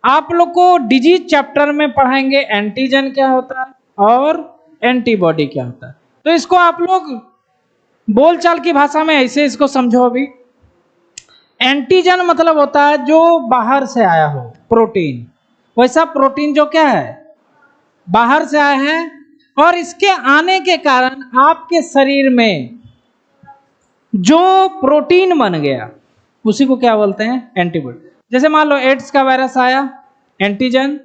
आप लोग को डिजीज चैप्टर में पढ़ाएंगे एंटीजन क्या होता है और एंटीबॉडी क्या होता है। तो इसको आप लोग बोलचाल की भाषा में ऐसे इसको समझो। अभी एंटीजन मतलब होता है जो बाहर से आया हो, प्रोटीन। वैसा प्रोटीन जो क्या है? बाहर से आया है, और इसके आने के कारण आपके शरीर में जो प्रोटीन बन गया उसी को क्या बोलते हैं? एंटीबॉडी। जैसे मान लो एड्स का वायरस आया, एंटीजन,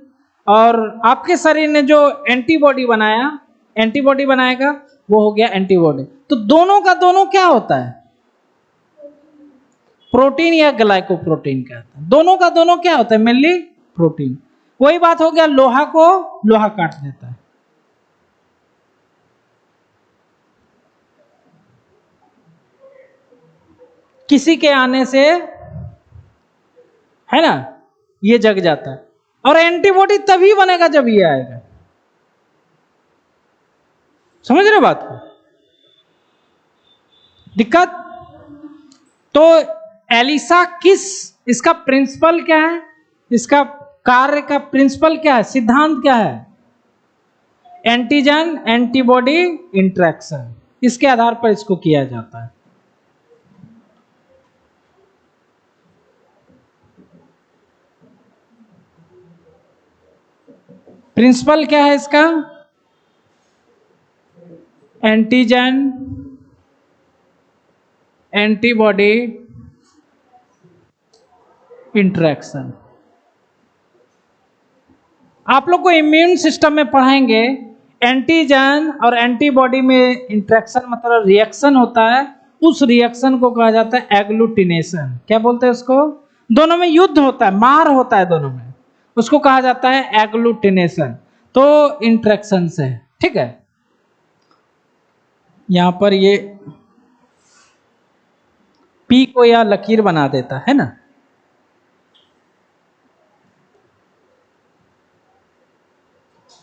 और आपके शरीर ने जो एंटीबॉडी बनाया, एंटीबॉडी बनाएगा, वो हो गया एंटीबॉडी। तो दोनों का दोनों क्या होता है? प्रोटीन या ग्लाइकोप्रोटीन कहते हैं। दोनों का दोनों क्या होता है? Mainly protein. वही बात हो गया, लोहा को लोहा काट देता है। किसी के आने से, है ना, ये जग जाता है। और एंटीबॉडी तभी बनेगा जब ये आएगा। समझ रहे बात को? दिक्कत? तो एलिसा किस, इसका प्रिंसिपल क्या है, इसका कार्य का प्रिंसिपल क्या है, सिद्धांत क्या है? एंटीजन एंटीबॉडी इंटरेक्शन, इसके आधार पर इसको किया जाता है। प्रिंसिपल क्या है इसका? Antigen antibody interaction. आप लोग को इम्यून सिस्टम में पढ़ाएंगे, एंटीजन और एंटीबॉडी में इंटरेक्शन मतलब रिएक्शन होता है, उस रिएक्शन को कहा जाता है एग्लूटिनेशन। क्या बोलते हैं उसको? दोनों में युद्ध होता है, मार होता है दोनों में, उसको कहा जाता है एग्लूटिनेशन। तो इंटरेक्शन से, ठीक है। यहां पर ये पी को या लकीर बना देता है ना,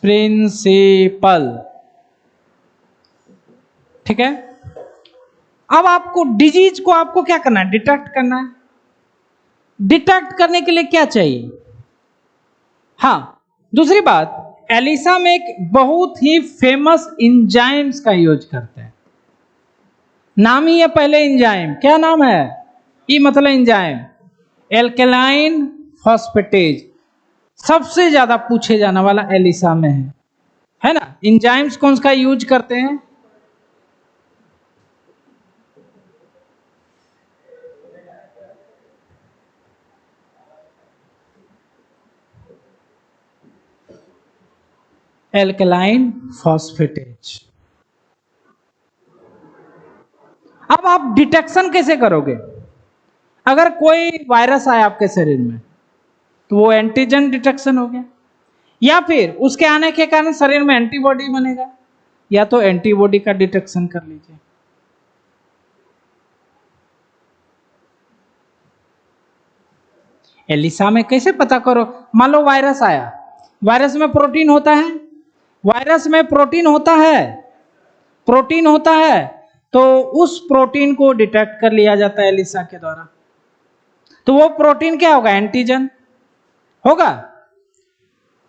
प्रिंसिपल, ठीक है। अब आपको डिजीज को आपको क्या करना है? डिटेक्ट करना है। डिटेक्ट करने के लिए क्या चाहिए? हाँ, दूसरी बात, एलिसा में एक बहुत ही फेमस इंजाइम्स का यूज करते हैं। नाम ही है पहले एंजाइम, क्या नाम है? ई मतलब एंजाइम, एल्केलाइन फॉस्फेटेज। सबसे ज्यादा पूछे जाने वाला एलिसा में है ना। एंजाइम्स कौन सा यूज करते हैं? Alkaline phosphatase. अब आप डिटेक्शन कैसे करोगे? अगर कोई वायरस आया आपके शरीर में तो वो एंटीजन डिटेक्शन हो गया, या फिर उसके आने के कारण शरीर में एंटीबॉडी बनेगा, या तो एंटीबॉडी का डिटेक्शन कर लीजिए। एलिसा में कैसे पता करो? मान लो वायरस आया, वायरस में प्रोटीन होता है, वायरस में प्रोटीन होता है, प्रोटीन होता है, तो उस प्रोटीन को डिटेक्ट कर लिया जाता है एलिसा के द्वारा। तो वो प्रोटीन क्या होगा? एंटीजन होगा।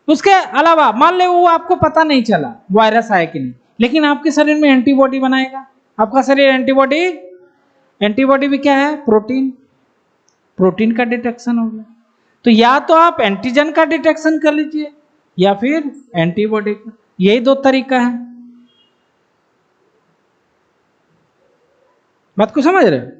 उसके अलावा मान ले वो आपको पता नहीं चला वायरस आया कि नहीं, लेकिन आपके शरीर में एंटीबॉडी बनाएगा। आपका शरीर एंटीबॉडी, एंटीबॉडी भी क्या है? प्रोटीन, प्रोटीन का डिटेक्शन हो गया। तो या तो आप एंटीजन का डिटेक्शन कर लीजिए या फिर एंटीबॉडी का, यही दो तरीका है। बात को समझ रहे?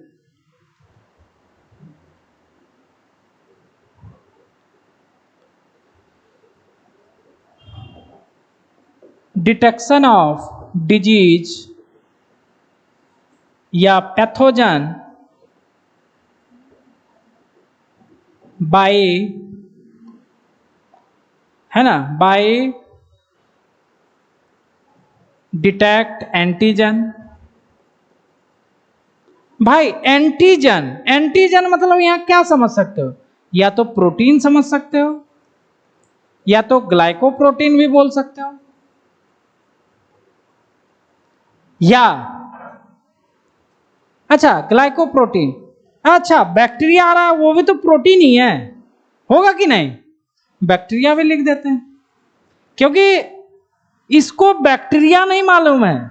डिटेक्शन ऑफ डिजीज या पैथोजन बाय, है ना, बाय डिटेक्ट एंटीजन। भाई एंटीजन, एंटीजन मतलब यहां क्या समझ सकते हो? या तो प्रोटीन समझ सकते हो, या तो ग्लाइकोप्रोटीन भी बोल सकते हो, या अच्छा ग्लाइकोप्रोटीन, अच्छा बैक्टीरिया आ रहा है वो भी तो प्रोटीन ही है, होगा कि नहीं? बैक्टीरिया भी लिख देते हैं, क्योंकि इसको बैक्टीरिया नहीं मालूम है,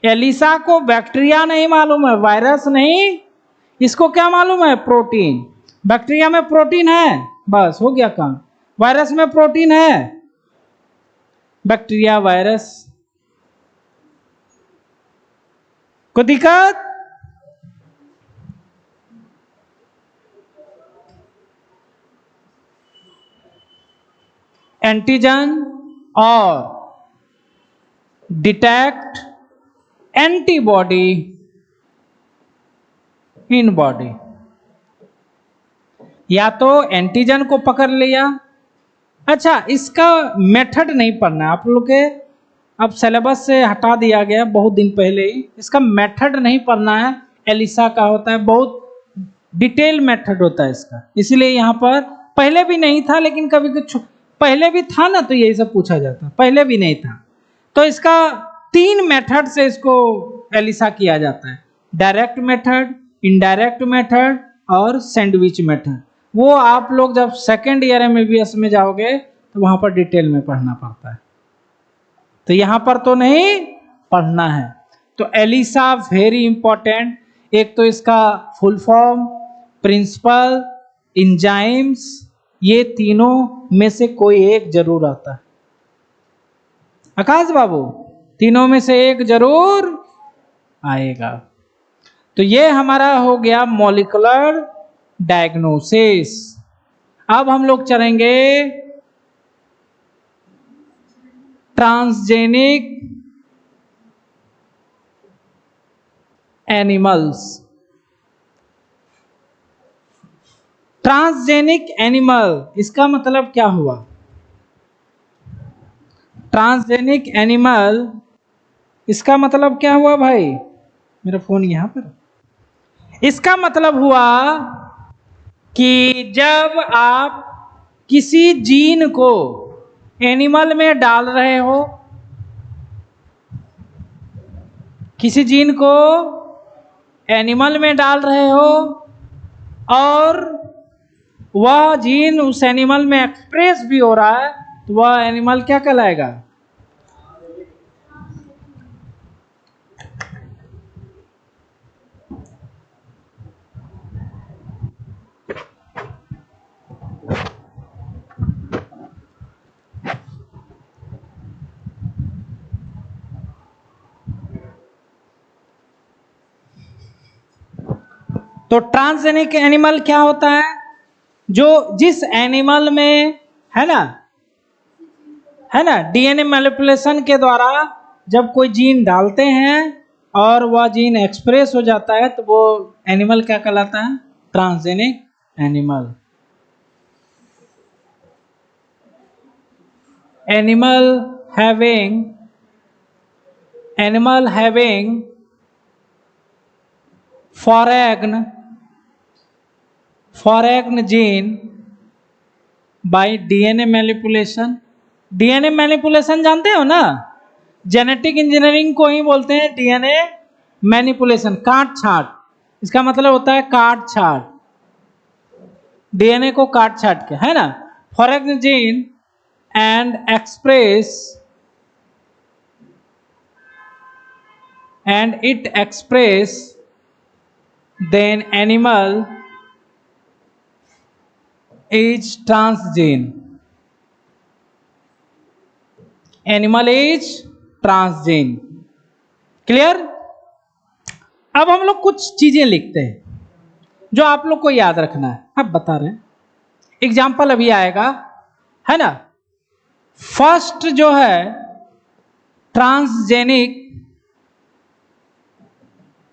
एलिसा को बैक्टीरिया नहीं मालूम है, वायरस नहीं, इसको क्या मालूम है? प्रोटीन। बैक्टीरिया में प्रोटीन है, बस हो गया काम। वायरस में प्रोटीन है, बैक्टीरिया वायरस को दिक्कत? एंटीजन और डिटेक्ट एंटीबॉडी इन बॉडी। या तो एंटीजन को पकड़ लिया, अच्छा इसका मेथड नहीं पढ़ना आप लोग के, अब सिलेबस से हटा दिया गया बहुत दिन पहले ही, इसका मेथड नहीं पढ़ना है। एलिसा का होता है बहुत डिटेल मेथड होता है इसका, इसलिए यहां पर पहले भी नहीं था, लेकिन कभी कुछ पहले भी था ना, तो यही सब पूछा जाता, पहले भी नहीं था। तो इसका 3 मेथड से इसको एलिसा किया जाता है, डायरेक्ट मेथड, इनडायरेक्ट मेथड और सैंडविच मेथड। वो आप लोग जब सेकेंड ईयर एमबीबीएस में जाओगे तो वहां पर डिटेल में पढ़ना पड़ता है, तो यहां पर तो नहीं पढ़ना है। तो एलिसा वेरी इंपॉर्टेंट। एक तो इसका फुल फॉर्म, प्रिंसिपल, इंजाइम्स, ये तीनों में से कोई एक जरूर आता है। आकाश बाबू, तीनों में से एक जरूर आएगा। तो ये हमारा हो गया मॉलिक्यूलर डायग्नोसिस। अब हम लोग चलेंगे ट्रांसजेनिक एनिमल्स। ट्रांसजेनिक एनिमल, इसका मतलब क्या हुआ? ट्रांसजेनिक एनिमल, इसका मतलब क्या हुआ भाई? मेरा फोन यहां पर। इसका मतलब हुआ कि जब आप किसी जीन को एनिमल में डाल रहे हो, किसी जीन को एनिमल में डाल रहे हो और वह जीन उस एनिमल में एक्सप्रेस भी हो रहा है, तो वह एनिमल क्या कहलाएगा? तो ट्रांसजेनिक एनिमल क्या होता है? जो जिस एनिमल में है ना डीएनए मैनिपुलेशन के द्वारा जब कोई जीन डालते हैं और वह जीन एक्सप्रेस हो जाता है, तो वो एनिमल क्या कहलाता है? Transgenic animal. animal having foreign gene by DNA manipulation। DNA manipulation जानते हो ना? जेनेटिक इंजीनियरिंग को ही बोलते हैं डीएनए मैनिपुलेशन, काट छाट। इसका मतलब होता है काट छाट, डीएनए को काट छाट के, है ना। Foreign gene and it express then animal is transgene, animal is transgene। Clear? अब हम लोग कुछ चीजें लिखते हैं जो आप लोग को याद रखना है। अब बता रहे हैं, एग्जाम्पल अभी आएगा, है ना। फर्स्ट जो है transgenic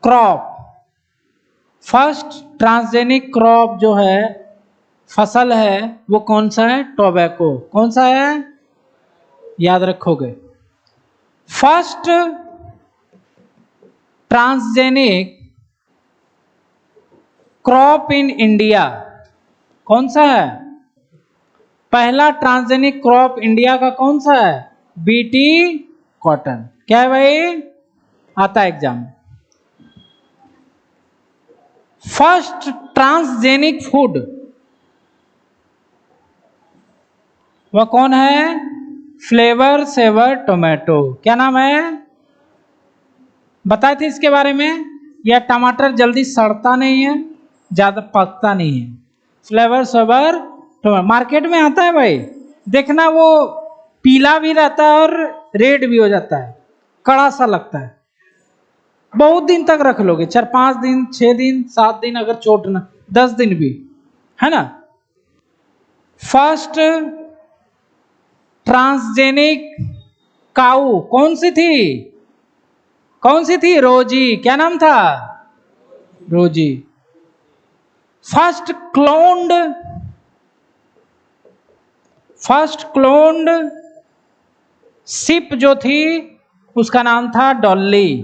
crop, first transgenic crop जो है, फसल है, वो कौन सा है? टोबैको। कौन सा है? याद रखोगे। First transgenic crop in India कौन सा है? पहला ट्रांसजेनिक क्रॉप इंडिया का कौन सा है? BT cotton. क्या है भाई? आता है एग्जाम। फर्स्ट ट्रांसजेनिक फूड वह कौन है? Flavour saver tomato. क्या नाम है? बताए थे इसके बारे में। यह टमाटर जल्दी सड़ता नहीं है, ज्यादा पकता नहीं है। फ्लेवर सेवर टोमेटो मार्केट में आता है भाई, देखना वो पीला भी रहता है और रेड भी हो जाता है, कड़ा सा लगता है। बहुत दिन तक रख लोगे, 4-5 दिन, 6 दिन, 7 दिन, अगर चोट ना, 10 दिन भी, है ना। फर्स्ट ट्रांसजेनिक काऊ कौन सी थी? कौन सी थी? रोजी। क्या नाम था? रोजी। फर्स्ट क्लोन्ड शिप जो थी उसका नाम था डॉली।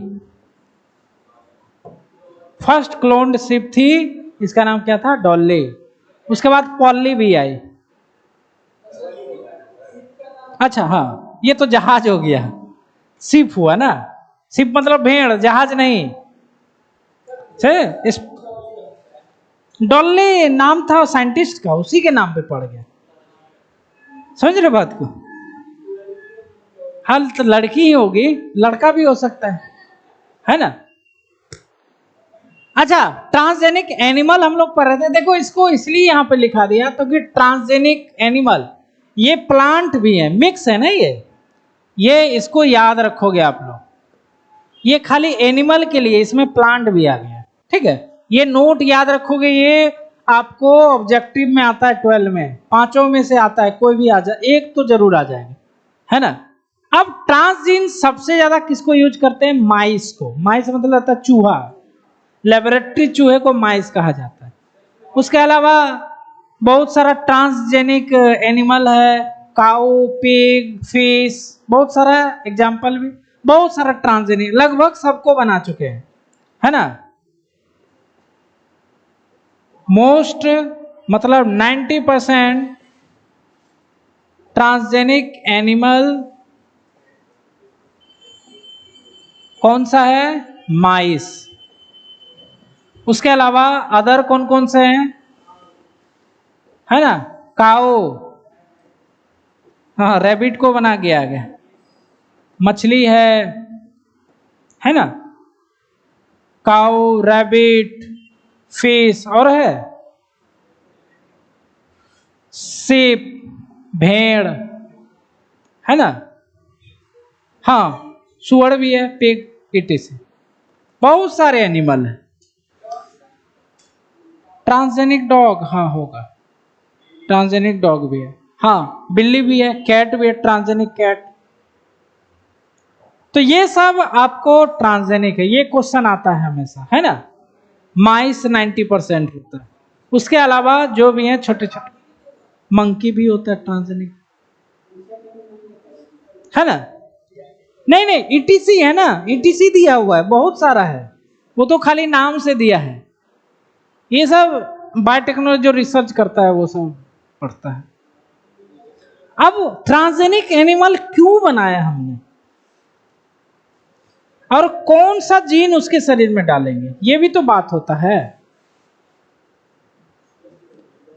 फर्स्ट क्लोन्ड शिप थी, इसका नाम क्या था? डॉली। उसके बाद पॉली भी आई। अच्छा हाँ, ये तो जहाज हो गया, शिप हुआ ना, शिप मतलब भेड़, जहाज नहीं। इस डॉल्ले नाम था साइंटिस्ट का, उसी के नाम पे पड़ गया। समझ रहे बात को? हाँ तो लड़की ही होगी, लड़का भी हो सकता है ना। अच्छा, ट्रांसजेनिक एनिमल हम लोग पढ़ रहे थे, देखो इसको इसलिए यहाँ पे लिखा दिया तो कि ट्रांसजेनिक एनिमल ये प्लांट भी है, मिक्स है ना ये इसको याद रखोगे आप लोग। ये खाली एनिमल के लिए, इसमें प्लांट भी आ गया, ठीक है। ये नोट याद रखोगे, ये आपको ऑब्जेक्टिव में आता है 12 में, पांचों में से आता है, कोई भी आ जाए, एक तो जरूर आ जाएगा, है ना। अब ट्रांसजीन सबसे ज्यादा किसको यूज करते हैं? माइस को। माइस मतलब होता है चूहा, लेबोरेटरी चूहे को माइस कहा जाता है। उसके अलावा बहुत सारा ट्रांसजेनिक एनिमल है, काऊ, पिग, फिश, बहुत सारा एग्जाम्पल भी, बहुत सारा ट्रांसजेनिक, लगभग सबको बना चुके हैं, है ना। मोस्ट मतलब 90% ट्रांसजेनिक एनिमल कौन सा है? माइस। उसके अलावा अदर कौन कौन से हैं? है ना, काऊ, हाँ रैबिट को बना के आ गया, मछली है ना, काऊ, रैबिट, फिश, और है सीप, भेड़, है ना, हाँ सुअर भी है, पिग, इटिस, बहुत सारे एनिमल हैं। ट्रांसजेनिक डॉग, हाँ होगा, ट्रांसजेनिक डॉग भी है, हाँ बिल्ली भी है, कैट भी है, ट्रांसजेनिक कैट। तो ये सब आपको ट्रांसजेनिक है, ये क्वेश्चन आता है हमेशा, है ना। माइस 90% होता है, उसके अलावा जो भी है छोटे छोटे, मंकी भी होता है ट्रांसजेनिक, है ना। नहीं नहीं, ईटीसी है ना, ईटीसी दिया हुआ है, बहुत सारा है, वो तो खाली नाम से दिया है। ये सब बायोटेक्नोलॉजी जो रिसर्च करता है वो सब पढ़ता है। अब ट्रांसजेनिक एनिमल क्यों बनाया हमने, और कौन सा जीन उसके शरीर में डालेंगे, ये भी तो बात होता है।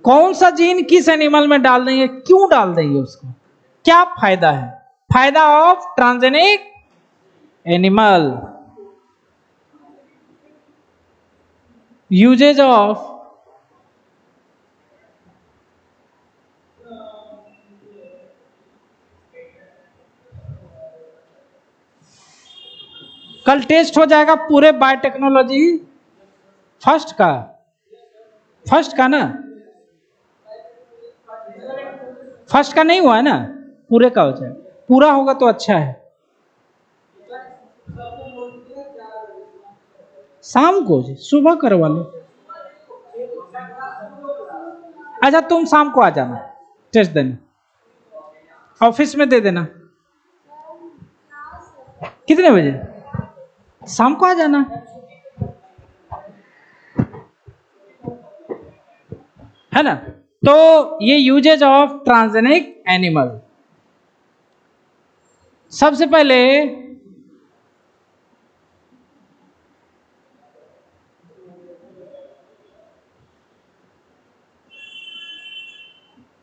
कौन सा जीन किस एनिमल में डाल देंगे, क्यों डाल देंगे उसको, क्या फायदा है? फायदा of transgenic animal, uses of कल टेस्ट हो जाएगा पूरे बायोटेक्नोलॉजी फर्स्ट का ना, फर्स्ट का नहीं हुआ है ना, पूरे का हो जाए, पूरा होगा तो अच्छा है। शाम को जी, सुबह करवा लो। अच्छा तुम शाम को आ जाना, टेस्ट देना, ऑफिस में दे देना। कितने बजे? शाम को आ जाना। है ना। तो ये यूजेज ऑफ ट्रांसजेनिक एनिमल, सबसे पहले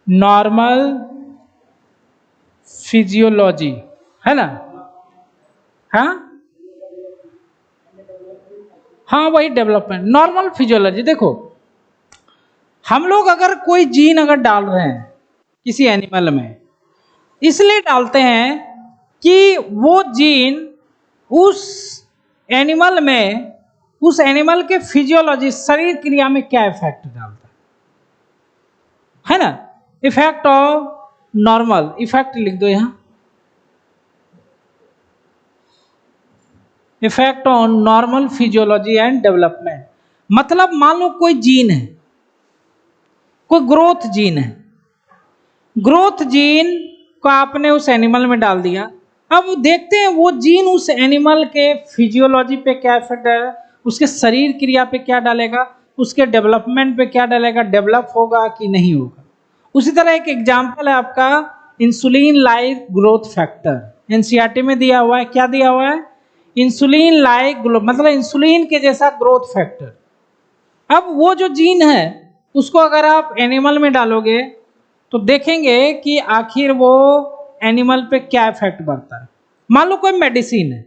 नॉर्मल फिजियोलॉजी, है ना, हाँ हाँ वही डेवलपमेंट, नॉर्मल फिजियोलॉजी। देखो हम लोग अगर कोई जीन अगर डाल रहे हैं किसी एनिमल में, इसलिए डालते हैं कि वो जीन उस एनिमल में, उस एनिमल के फिजियोलॉजी, शरीर क्रिया में क्या इफेक्ट डालता है ना। इफेक्ट ऑफ नॉर्मल, इफेक्ट लिख दो यहां, effect on normal physiology and development. मतलब मान लो कोई जीन है, कोई ग्रोथ जीन है, ग्रोथ जीन को आपने उस एनिमल में डाल दिया, अब देखते हैं वो जीन उस एनिमल के फिजियोलॉजी पे क्या इफेक्ट डालेगा, उसके शरीर क्रिया पे क्या डालेगा, उसके डेवलपमेंट पे क्या डालेगा, डेवलप होगा कि नहीं होगा। उसी तरह एक एग्जाम्पल है आपका insulin like growth factor. NCERT में दिया हुआ है, क्या दिया हुआ है, इंसुलिन लाइक ग्रोथ, मतलब इंसुलिन के जैसा ग्रोथ फैक्टर। अब वो जो जीन है उसको अगर आप एनिमल में डालोगे तो देखेंगे कि आखिर वो एनिमल पे क्या इफेक्ट पड़ता है। मान लो कोई मेडिसिन है,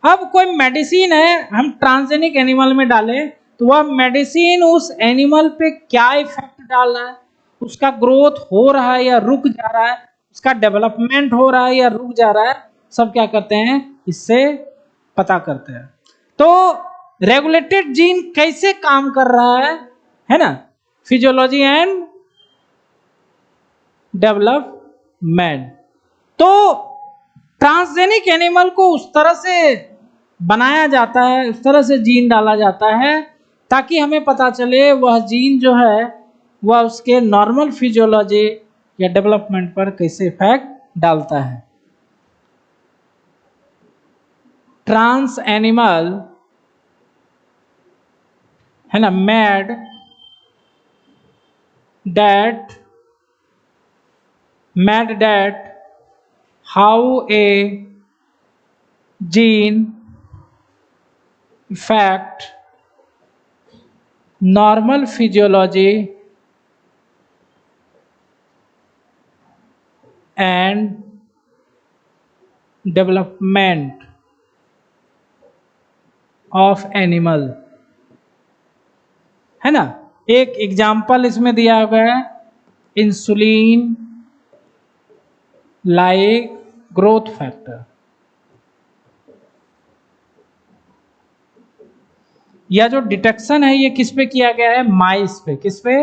अब कोई मेडिसिन है हम ट्रांसजेनिक एनिमल में डालें तो वह मेडिसिन उस एनिमल पे क्या इफेक्ट डाल रहा है, उसका ग्रोथ हो रहा है या रुक जा रहा है, उसका डेवलपमेंट हो रहा है या रुक जा रहा है, सब क्या करते हैं, इससे पता करते हैं। तो रेगुलेटेड जीन कैसे काम कर रहा है ना, फिजियोलॉजी एंड डेवलपमेंट। तो ट्रांसजेनिक एनिमल को उस तरह से बनाया जाता है, उस तरह से जीन डाला जाता है ताकि हमें पता चले वह जीन जो है वह उसके नॉर्मल फिजियोलॉजी या डेवलपमेंट पर कैसे इफेक्ट डालता है। ट्रांस एनिमल है ना, made that how a gene affect normal physiology and development of animal, है ना। एक एग्जाम्पल इसमें दिया गया है इंसुलिन लाइक ग्रोथ फैक्टर। यह जो डिटेक्शन है ये किस पे किया गया है, माइस पे। किस पे,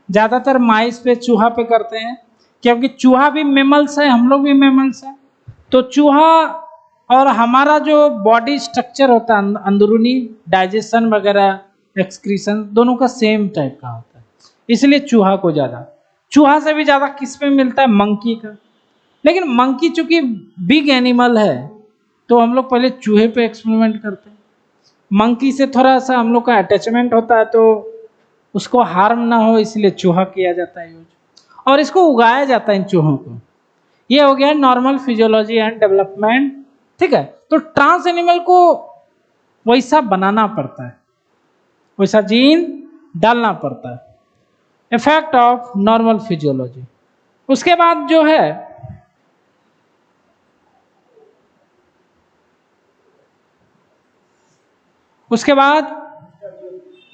ज्यादातर माइस पे, चूहा पे करते हैं, क्योंकि चूहा भी मेमल्स है, हम लोग भी मेमल्स हैं। तो चूहा और हमारा जो बॉडी स्ट्रक्चर होता है अंदरूनी, डाइजेशन वगैरह, एक्सक्रीशन, दोनों का सेम टाइप का होता है, इसलिए चूहा को ज्यादा, चूहा से भी ज्यादा किस पे मिलता है, मंकी का। लेकिन मंकी चूंकि बिग एनिमल है तो हम लोग पहले चूहे पे एक्सपेरिमेंट करते हैं। मंकी से थोड़ा सा हम लोग का अटैचमेंट होता है तो उसको हार्म ना हो इसलिए चूहा किया जाता है यूज, और इसको उगाया जाता है इन चूहों को। ये हो गया नॉर्मल फिजियोलॉजी एंड डेवलपमेंट, ठीक है। तो ट्रांस एनिमल को वैसा बनाना पड़ता है, वैसा जीन डालना पड़ता है, इफेक्ट ऑफ नॉर्मल फिजियोलॉजी। उसके बाद जो है उसके बाद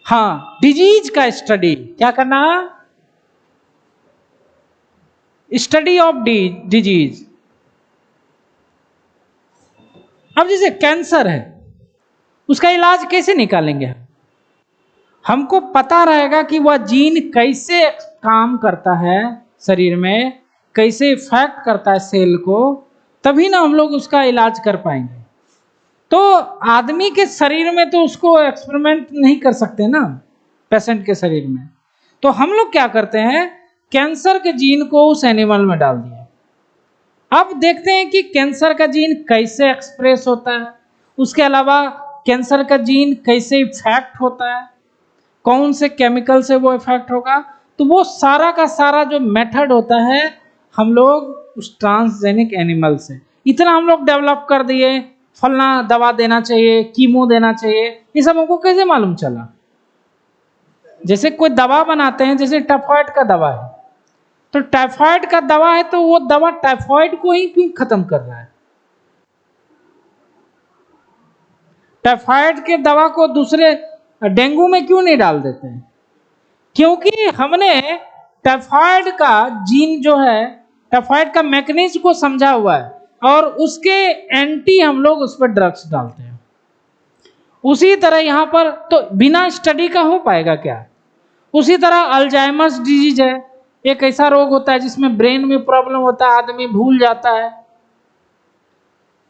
हाँ, डिजीज का स्टडी, क्या करना, स्टडी ऑफ डिजीज। अब जैसे कैंसर है, उसका इलाज कैसे निकालेंगे, हमको पता रहेगा कि वह जीन कैसे काम करता है शरीर में, कैसे इफेक्ट करता है सेल को, तभी ना हम लोग उसका इलाज कर पाएंगे। तो आदमी के शरीर में तो उसको एक्सपेरिमेंट नहीं कर सकते ना, पेशेंट के शरीर में। तो हम लोग क्या करते हैं, कैंसर के जीन को उस एनिमल में डाल दिया। अब देखते हैं कि कैंसर का जीन कैसे एक्सप्रेस होता है, उसके अलावा कैंसर का जीन कैसे इफेक्ट होता है, कौन से केमिकल से वो इफेक्ट होगा। तो वो सारा का सारा जो मेथड होता है हम लोग उस ट्रांसजेनिक एनिमल से, इतना हम लोग डेवलप कर दिए, फलना दवा देना चाहिए, कीमो देना चाहिए, ये सब हमको कैसे मालूम चला। जैसे कोई दवा बनाते हैं, जैसे टाइफाइड का दवा है, तो टाइफाइड का दवा है तो वो दवा टाइफाइड को ही क्यों खत्म कर रहा है, टाइफाइड के दवा को दूसरे डेंगू में क्यों नहीं डाल देते हैं, क्योंकि हमने टाइफाइड का जीन जो है, टाइफाइड का मैकेनिज्म को समझा हुआ है और उसके एंटी हम लोग उस पर ड्रग्स डालते हैं। उसी तरह यहाँ पर तो बिना स्टडी का हो पाएगा क्या। उसी तरह अल्जाइमर्स डिजीज है, एक ऐसा रोग होता है जिसमें ब्रेन में प्रॉब्लम होता है, आदमी भूल जाता है,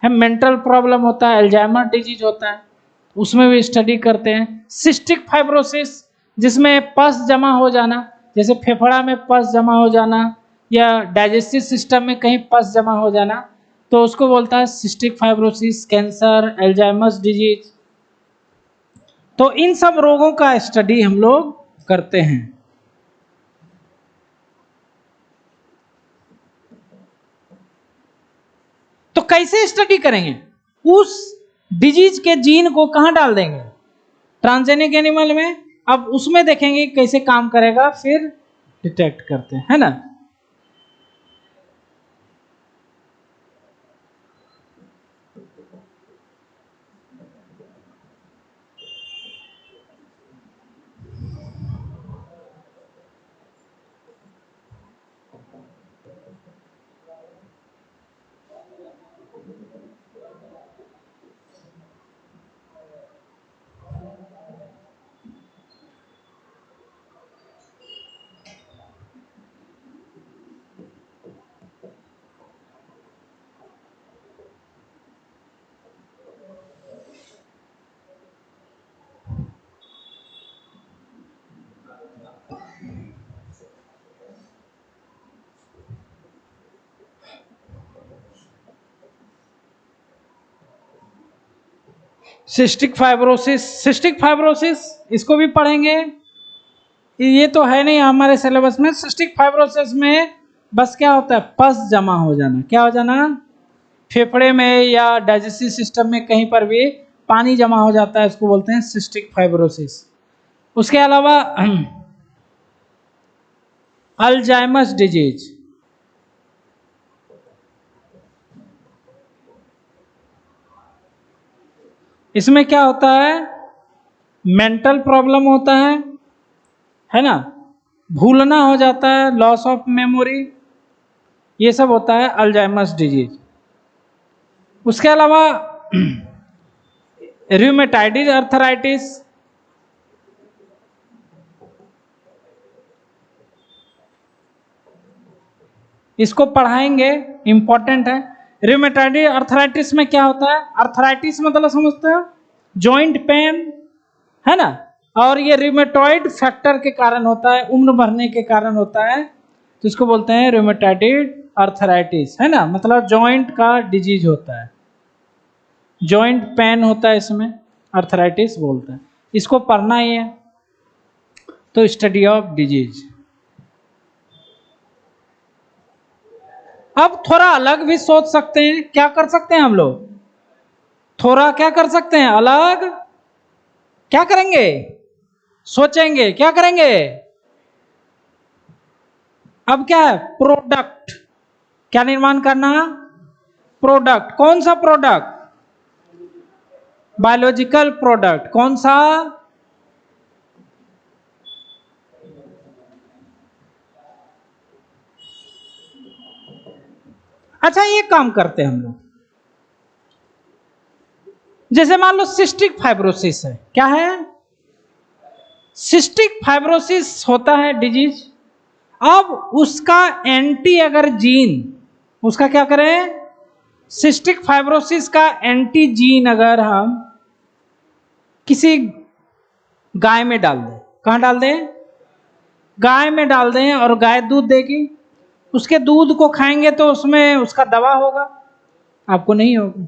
मेंटल प्रॉब्लम होता है, अल्जाइमर डिजीज होता है, उसमें भी स्टडी करते हैं। सिस्टिक फाइब्रोसिस, जिसमें पस जमा हो जाना, जैसे फेफड़ा में पस जमा हो जाना या डाइजेस्टिव सिस्टम में कहीं पस जमा हो जाना, तो उसको बोलता है cystic fibrosis, cancer, Alzheimer's disease. तो इन सब रोगों का स्टडी हम लोग करते हैं। तो कैसे स्टडी करेंगे? उस डिजीज के जीन को कहां डाल देंगे? ट्रांसजेनिक एनिमल में। अब उसमें देखेंगे कैसे काम करेगा, फिर डिटेक्ट करते हैं, है ना। सिस्टिक फाइब्रोसिस, सिस्टिक फाइब्रोसिस इसको भी पढ़ेंगे। ये तो है नहीं हमारे सिलेबस में। सिस्टिक फाइब्रोसिस में बस क्या होता है, पस जमा हो जाना। क्या हो जाना? फेफड़े में या डाइजेस्टिव सिस्टम में कहीं पर भी पानी जमा हो जाता है, इसको बोलते हैं सिस्टिक फाइब्रोसिस। उसके अलावा अल्जाइमर्स डिजीज, इसमें क्या होता है, मेंटल प्रॉब्लम होता है ना, भूलना हो जाता है, लॉस ऑफ मेमोरी, ये सब होता है अल्जाइमर्स डिजीज। उसके अलावा रूमेटाइड अर्थराइटिस, इसको पढ़ाएंगे, इंपॉर्टेंट है। रूमेटाइड अर्थराइटिस में क्या होता है, अर्थराइटिस मतलब समझते हो, जॉइंट पेन, है ना। और ये रूमेटॉइड फैक्टर के कारण होता है, उम्र बढ़ने के कारण होता है, तो इसको बोलते हैं रूमेटाइड अर्थराइटिस, है ना। मतलब जॉइंट का डिजीज होता है, जॉइंट पेन होता है, इसमें अर्थराइटिस बोलते हैं। इसको पढ़ना ही है। तो स्टडी ऑफ डिजीज। अब थोड़ा अलग भी सोच सकते हैं। क्या कर सकते हैं हम लोग? थोड़ा क्या कर सकते हैं अलग? क्या करेंगे? सोचेंगे। क्या करेंगे? अब क्या है, प्रोडक्ट। क्या निर्माण करना? प्रोडक्ट। कौन सा प्रोडक्ट? Biological product. कौन सा? अच्छा, ये काम करते हैं हम लोग। जैसे मान लो सिस्टिक फाइब्रोसिस है। क्या है? सिस्टिक फाइब्रोसिस होता है डिजीज। अब उसका एंटी अगर जीन, उसका क्या करें, सिस्टिक फाइब्रोसिस का एंटी जीन अगर हम किसी गाय में डाल दें, कहां डाल दें? गाय में डाल दें, और गाय दूध देगी, उसके दूध को खाएंगे तो उसमें उसका दवा होगा? आपको नहीं होगा।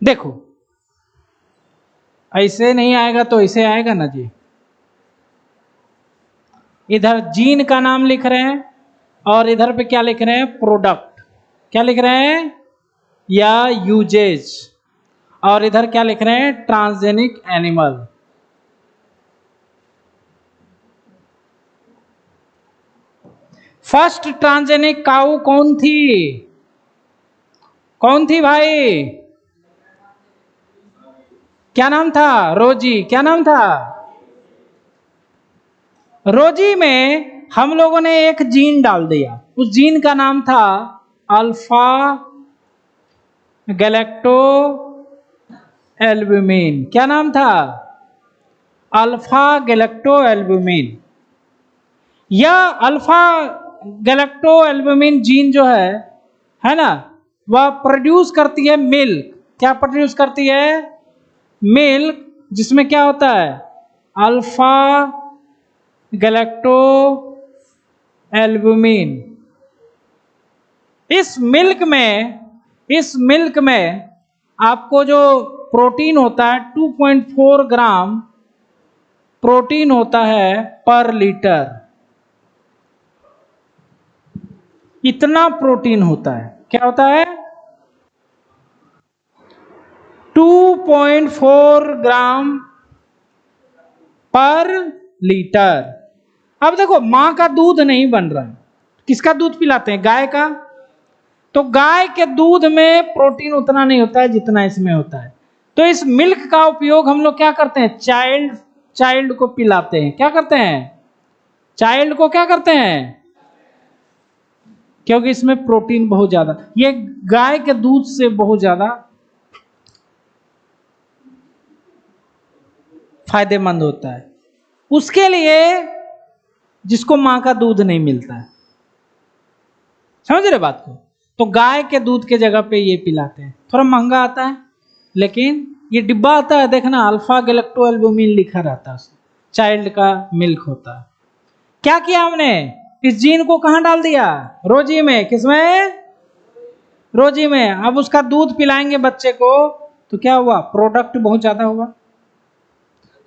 देखो, ऐसे नहीं आएगा तो ऐसे आएगा ना जी। इधर जीन का नाम लिख रहे हैं और इधर पे क्या लिख रहे हैं, प्रोडक्ट। क्या लिख रहे हैं? या यूजेज। और इधर क्या लिख रहे हैं, transgenic animal. First transgenic cow कौन थी? कौन थी भाई? क्या नाम था? रोजी। क्या नाम था? रोजी में हम लोगों ने एक जीन डाल दिया, उस जीन का नाम था अल्फा गैलेक्टो एल्ब्यूमिन। क्या नाम था? Alpha lactalbumin. यह अल्फा गैलेक्टो एल्ब्यूमिन जीन जो है ना, वह प्रोड्यूस करती है मिल्क। क्या प्रोड्यूस करती है? मिल्क, जिसमें क्या होता है, अल्फा गैलेक्टो एल्ब्यूमिन। इस मिल्क में इस मिल्क में आपको जो प्रोटीन होता है 2.4 ग्राम प्रोटीन होता है पर लीटर। इतना प्रोटीन होता है। क्या होता है? 2.4 ग्राम पर लीटर। अब देखो, मां का दूध नहीं बन रहा है, किसका दूध पिलाते हैं? गाय का। तो गाय के दूध में प्रोटीन उतना नहीं होता है जितना इसमें होता है। तो इस मिल्क का उपयोग हम लोग क्या करते हैं? चाइल्ड को पिलाते हैं। क्या करते हैं? चाइल्ड को क्या करते हैं? क्योंकि इसमें प्रोटीन बहुत ज्यादा, ये गाय के दूध से बहुत ज्यादा फायदेमंद होता है उसके लिए जिसको मां का दूध नहीं मिलता है। समझ रहे बात को? तो गाय के दूध के जगह पे ये पिलाते हैं। थोड़ा महंगा आता है, लेकिन ये डिब्बा आता है, देखना अल्फा गैलेक्टोएल्बुमिन लिखा रहता है, चाइल्ड का मिल्क होता है। क्या किया हमने? इस जीन को कहां डाल दिया? रोजी में। किसमें? रोजी में। अब उसका दूध पिलाएंगे बच्चे को तो क्या हुआ? प्रोडक्ट बहुत ज्यादा हुआ।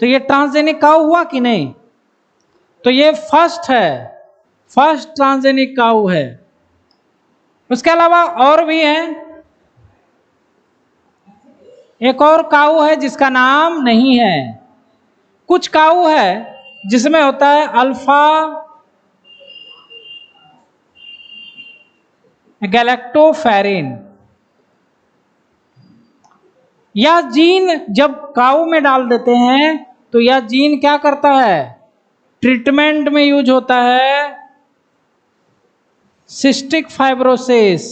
तो ये ट्रांसजेनिक काऊ हुआ कि नहीं? तो ये फर्स्ट है, फर्स्ट ट्रांसजेनिक काऊ है। उसके अलावा और भी है, एक और काऊ है जिसका नाम नहीं है। कुछ काऊ है जिसमें होता है अल्फा गैलेक्टोफेरिन। यह जीन जब काऊ में डाल देते हैं तो यह जीन क्या करता है? ट्रीटमेंट में यूज होता है सिस्टिक फाइब्रोसिस।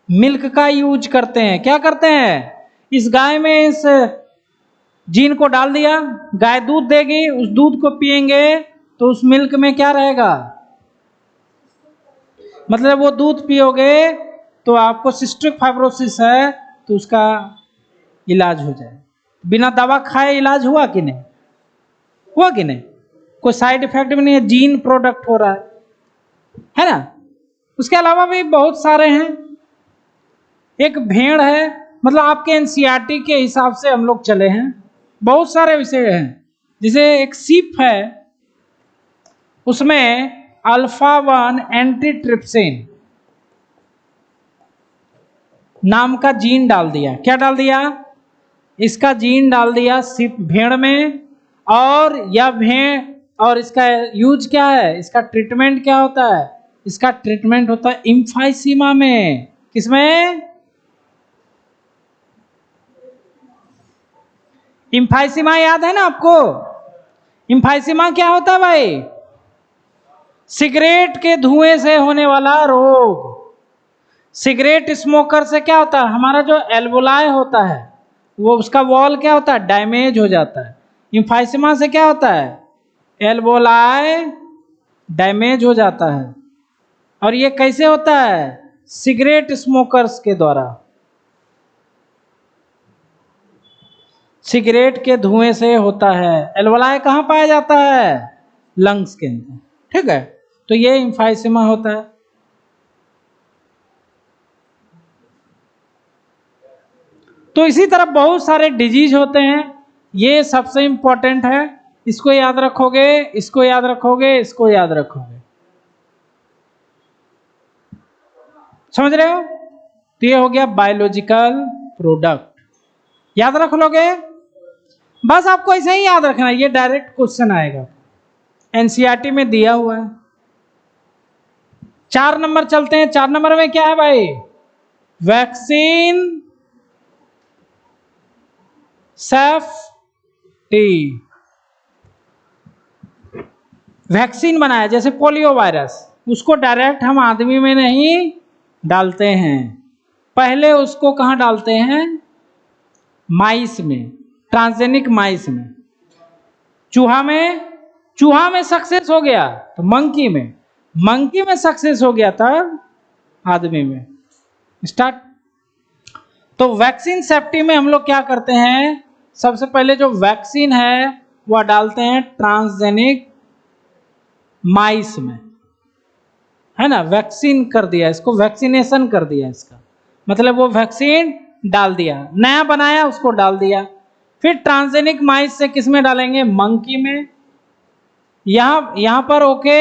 मिल्क का यूज करते हैं। क्या करते हैं? इस गाय में इस जीन को डाल दिया, गाय दूध देगी, उस दूध को पिएंगे तो उस मिल्क में क्या रहेगा? मतलब वो दूध पियोगे तो आपको सिस्टिक फाइब्रोसिस है तो उसका इलाज हो जाए। बिना दवा खाए इलाज हुआ कि नहीं? हुआ कि नहीं? कोई साइड इफेक्ट भी नहीं है, जीन प्रोडक्ट हो रहा है ना? उसके अलावा भी बहुत सारे हैं। एक भेड़ है, मतलब आपके एनसीईआरटी के हिसाब से हम लोग चले हैं, बहुत सारे विषय हैं। जैसे एक सीप है, उसमें अल्फा 1 एंटीट्रिप्सिन नाम का जीन डाल दिया। क्या डाल दिया? इसका जीन डाल दिया सीप भेड़ में। और यह भेड़, और इसका यूज क्या है? इसका ट्रीटमेंट क्या होता है? इसका ट्रीटमेंट होता है इम्फाइसीमा में। किसमें? इम्फाइसीमा याद है ना आपको? इम्फाइसीमा क्या होता है भाई? सिगरेट के धुएं से होने वाला रोग। सिगरेट स्मोकर से क्या होता है? हमारा जो एल्वोलाई होता है वो, उसका वॉल क्या होता है? डैमेज हो जाता है। इम्फाइसीमा से क्या होता है? एल्वोलाई डैमेज हो जाता है। और ये कैसे होता है? सिगरेट स्मोकर्स के द्वारा, सिगरेट के धुएं से होता है। एल्वोलाई कहाँ पाया जाता है? लंग्स के अंदर। ठीक है, तो ये इम्फाइसीमा होता है। तो इसी तरह बहुत सारे डिजीज होते हैं, ये सबसे इंपॉर्टेंट है। इसको याद रखोगे, इसको याद रखोगे, इसको याद रखोगे। समझ रहे हो? तो ये हो गया बायोलॉजिकल प्रोडक्ट। याद रख लोगे? बस आपको ऐसे ही याद रखना है, ये डायरेक्ट क्वेश्चन आएगा, एनसीईआरटी में दिया हुआ है। 4 नंबर चलते हैं। 4 नंबर में क्या है भाई? Vaccine safety. वैक्सीन बनाया जैसे पोलियो वायरस, उसको डायरेक्ट हम आदमी में नहीं डालते हैं, पहले उसको कहां डालते हैं? माइस में, ट्रांसजेनिक माइस में। चूहा में सक्सेस हो गया तो मंकी में सक्सेस हो गया तब आदमी में। स्टार्ट। तो वैक्सीन सेफ्टी में हम लोग क्या करते हैं? सबसे पहले जो वैक्सीन है वह डालते हैं ट्रांसजेनिक माइस में, है ना, वैक्सीन कर दिया इसको, वैक्सीनेशन कर दिया इसका, मतलब वो वैक्सीन डाल दिया, नया बनाया उसको डाल दिया। फिर ट्रांसजेनिक माइस से किस में डालेंगे, मंकी में, यहां पर ओके,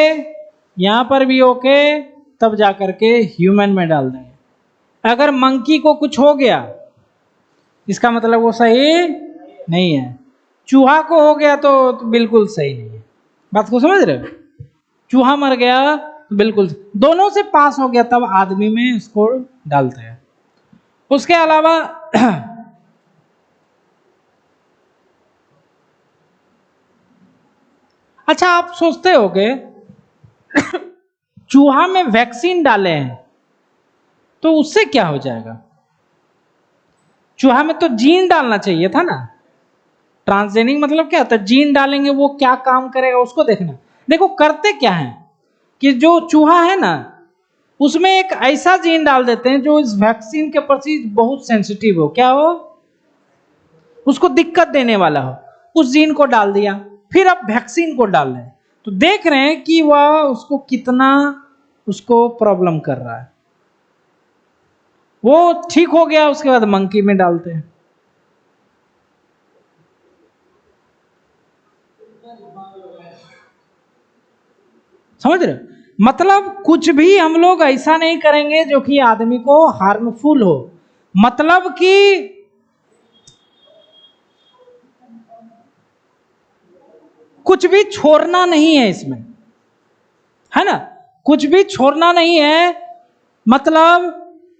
यहां पर भी ओके, तब जाकर के ह्यूमन में डाल देंगे। अगर मंकी को कुछ हो गया इसका मतलब वो सही नहीं है, चूहा को हो गया तो बिल्कुल सही नहीं है। बात को समझ रहे हो, चूहा मर गया तो बिल्कुल, दोनों से पास हो गया तब आदमी में इसको डालते हैं। उसके अलावा अच्छा आप सोचते होगे चूहा में वैक्सीन डाले हैं तो उससे क्या हो जाएगा, चूहा में तो जीन डालना चाहिए था ना। ट्रांसजेनिक मतलब क्या होता है, जीन डालेंगे, वो क्या काम करेगा उसको देखना। देखो करते क्या है कि जो चूहा है ना उसमें एक ऐसा जीन डाल देते हैं जो इस वैक्सीन के प्रति बहुत सेंसिटिव हो, क्या हो, उसको दिक्कत देने वाला हो, उस जीन को डाल दिया। फिर अब वैक्सीन को डाल रहे हैं तो देख रहे हैं कि वह उसको कितना उसको प्रॉब्लम कर रहा है। वो ठीक हो गया उसके बाद मंकी में डालते हैं। समझ रहे हो? मतलब कुछ भी हम लोग ऐसा नहीं करेंगे जो कि आदमी को हार्मफुल हो, मतलब कि कुछ भी छोड़ना नहीं है इसमें, है ना, कुछ भी छोड़ना नहीं है। मतलब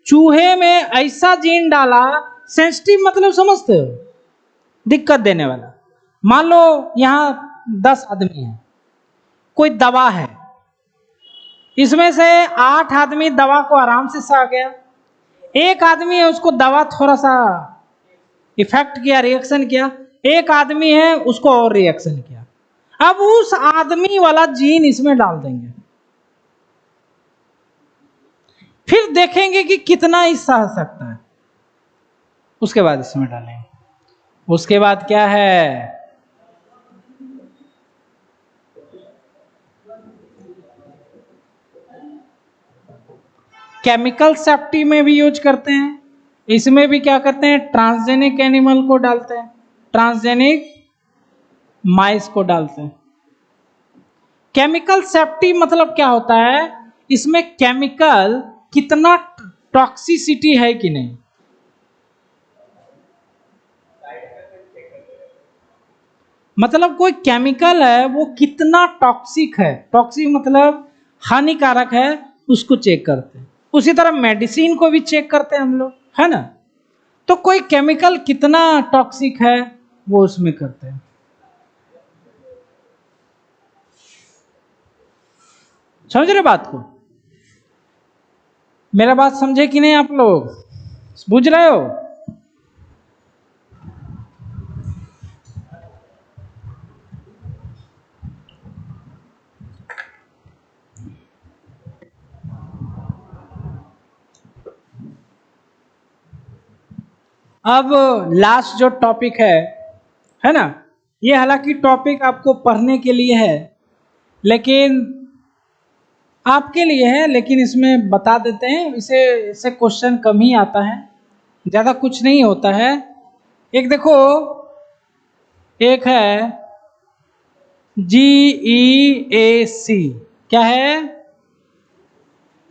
चूहे में ऐसा जीन डाला, सेंसिटिव मतलब समझते हो, दिक्कत देने वाला। मान लो यहां 10 आदमी है, कोई दवा है, इसमें से 8 आदमी दवा को आराम से सह गया, एक आदमी है उसको दवा थोड़ा सा इफेक्ट किया, रिएक्शन किया, एक आदमी है उसको और रिएक्शन किया। अब उस आदमी वाला जीन इसमें डाल देंगे, फिर देखेंगे कि कितना ही सह सकता है, उसके बाद इसमें डालेंगे। उसके बाद क्या है, केमिकल सेफ्टी में भी यूज करते हैं, इसमें भी क्या करते हैं, ट्रांसजेनिक एनिमल को डालते हैं, ट्रांसजेनिक माइस को डालते हैं। केमिकल सेफ्टी मतलब क्या होता है, इसमें केमिकल कितना टॉक्सिसिटी है कि नहीं, मतलब कोई केमिकल है वो कितना टॉक्सिक है, टॉक्सिक मतलब हानिकारक है, उसको चेक करते हैं। उसी तरह मेडिसिन को भी चेक करते हैं हम लोग, है ना, तो कोई केमिकल कितना टॉक्सिक है वो उसमें करते हैं। समझ रहे बात को, मेरा बात समझे कि नहीं आप लोग, बुझ रहे हो? अब लास्ट जो टॉपिक है ना, ये हालांकि टॉपिक आपको पढ़ने के लिए है, लेकिन आपके लिए है, लेकिन इसमें बता देते हैं, इसे क्वेश्चन कम ही आता है, ज़्यादा कुछ नहीं होता है। एक देखो, एक है GEAC, क्या है,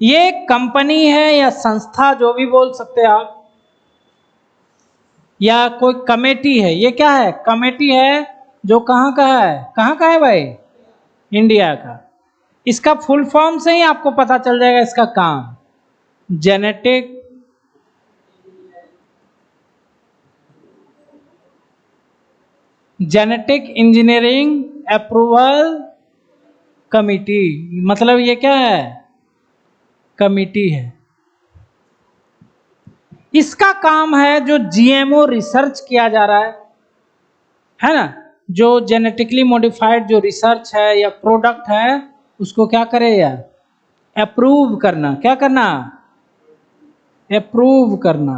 ये कंपनी है या संस्था जो भी बोल सकते हैं आप, या कोई कमेटी है, ये क्या है, कमेटी है जो कहाँ का है, कहाँ का है भाई, इंडिया का। इसका फुल फॉर्म से ही आपको पता चल जाएगा इसका काम, जेनेटिक इंजीनियरिंग अप्रूवल कमिटी, मतलब ये क्या है, कमिटी है। इसका काम है जो जीएमओ रिसर्च किया जा रहा है ना, जो जेनेटिकली मॉडिफाइड जो रिसर्च है या प्रोडक्ट है उसको क्या करे यार, अप्रूव करना, क्या करना, अप्रूव करना।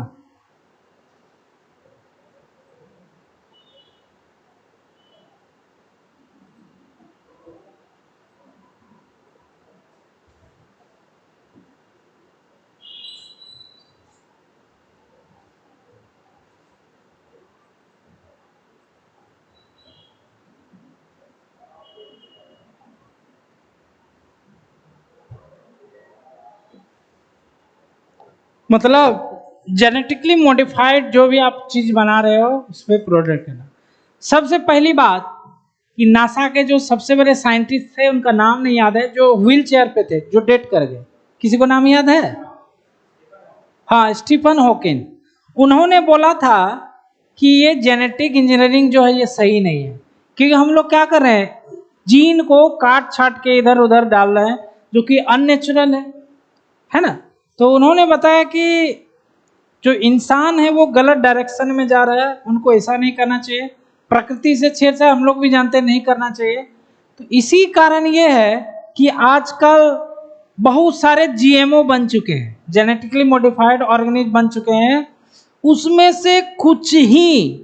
मतलब जेनेटिकली मॉडिफाइड जो भी आप चीज बना रहे हो उस पर प्रोडक्ट है। सबसे पहली बात कि नासा के जो सबसे बड़े साइंटिस्ट थे उनका नाम नहीं याद है, जो व्हील चेयर पे थे, जो डेट कर गए, किसी को नाम याद है? हाँ, स्टीफन हॉकिंग। उन्होंने बोला था कि ये जेनेटिक इंजीनियरिंग जो है ये सही नहीं है, क्योंकि हम लोग क्या कर रहे हैं, जीन को काट छाट के इधर उधर डाल रहे हैं जो कि अननेचुरल है ना। तो उन्होंने बताया कि जो इंसान है वो गलत डायरेक्शन में जा रहा है, उनको ऐसा नहीं करना चाहिए, प्रकृति से छेड़छाड़ हम लोग भी जानते हैं नहीं करना चाहिए। तो इसी कारण ये है कि आजकल बहुत सारे जीएमओ बन चुके हैं, जेनेटिकली मॉडिफाइड ऑर्गेनिज्म बन चुके हैं, उसमें से कुछ ही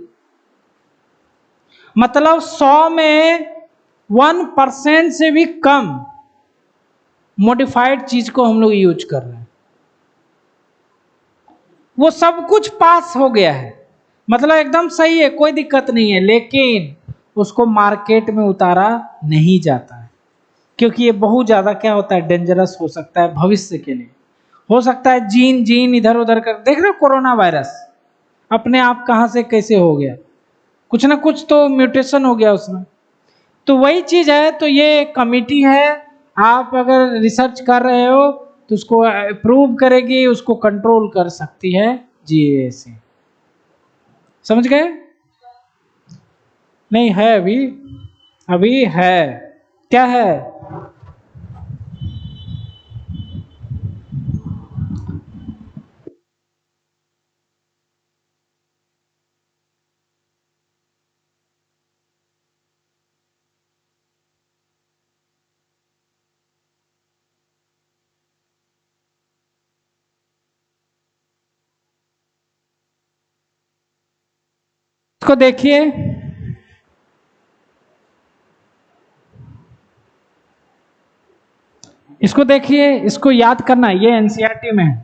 मतलब 100 में 1% से भी कम मॉडिफाइड चीज को हम लोग यूज कर रहे हैं। वो सब कुछ पास हो गया है, मतलब एकदम सही है, कोई दिक्कत नहीं है, लेकिन उसको मार्केट में उतारा नहीं जाता है, क्योंकि ये बहुत ज्यादा क्या होता है, डेंजरस हो सकता है भविष्य के लिए। हो सकता है जीन जीन इधर उधर कर, देख रहे हो कोरोना वायरस अपने आप कहां से कैसे हो गया, कुछ ना कुछ तो म्यूटेशन हो गया उसमें। तो वही चीज है, तो ये कमिटी है, आप अगर रिसर्च कर रहे हो तो उसको अप्रूव करेगी, उसको कंट्रोल कर सकती है जीएसी। समझ गए? नहीं है अभी, अभी है। क्या है? इसको देखिए, इसको देखिए, इसको याद करना, ये एनसीईआरटी में है।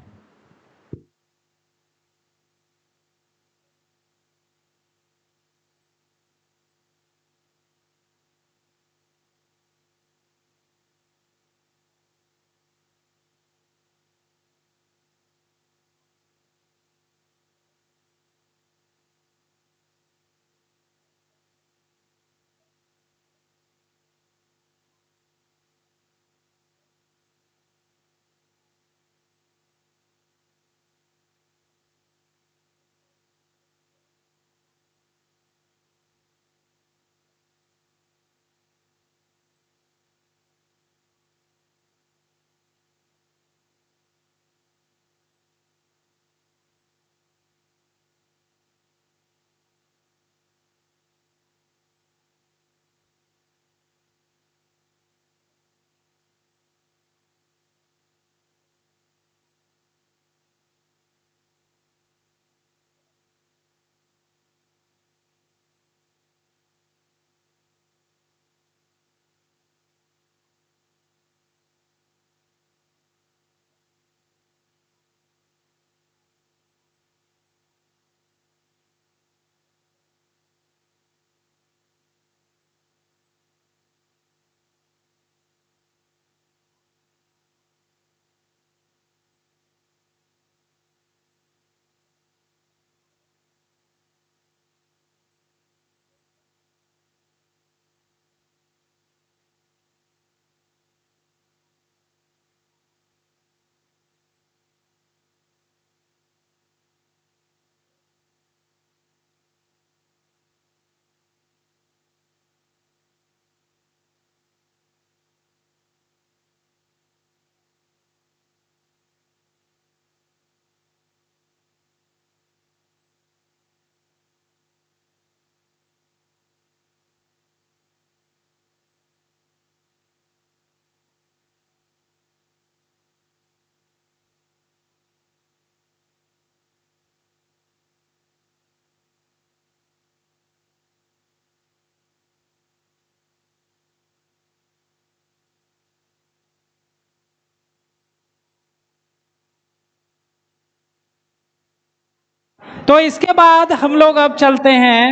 तो इसके बाद हम लोग अब चलते हैं,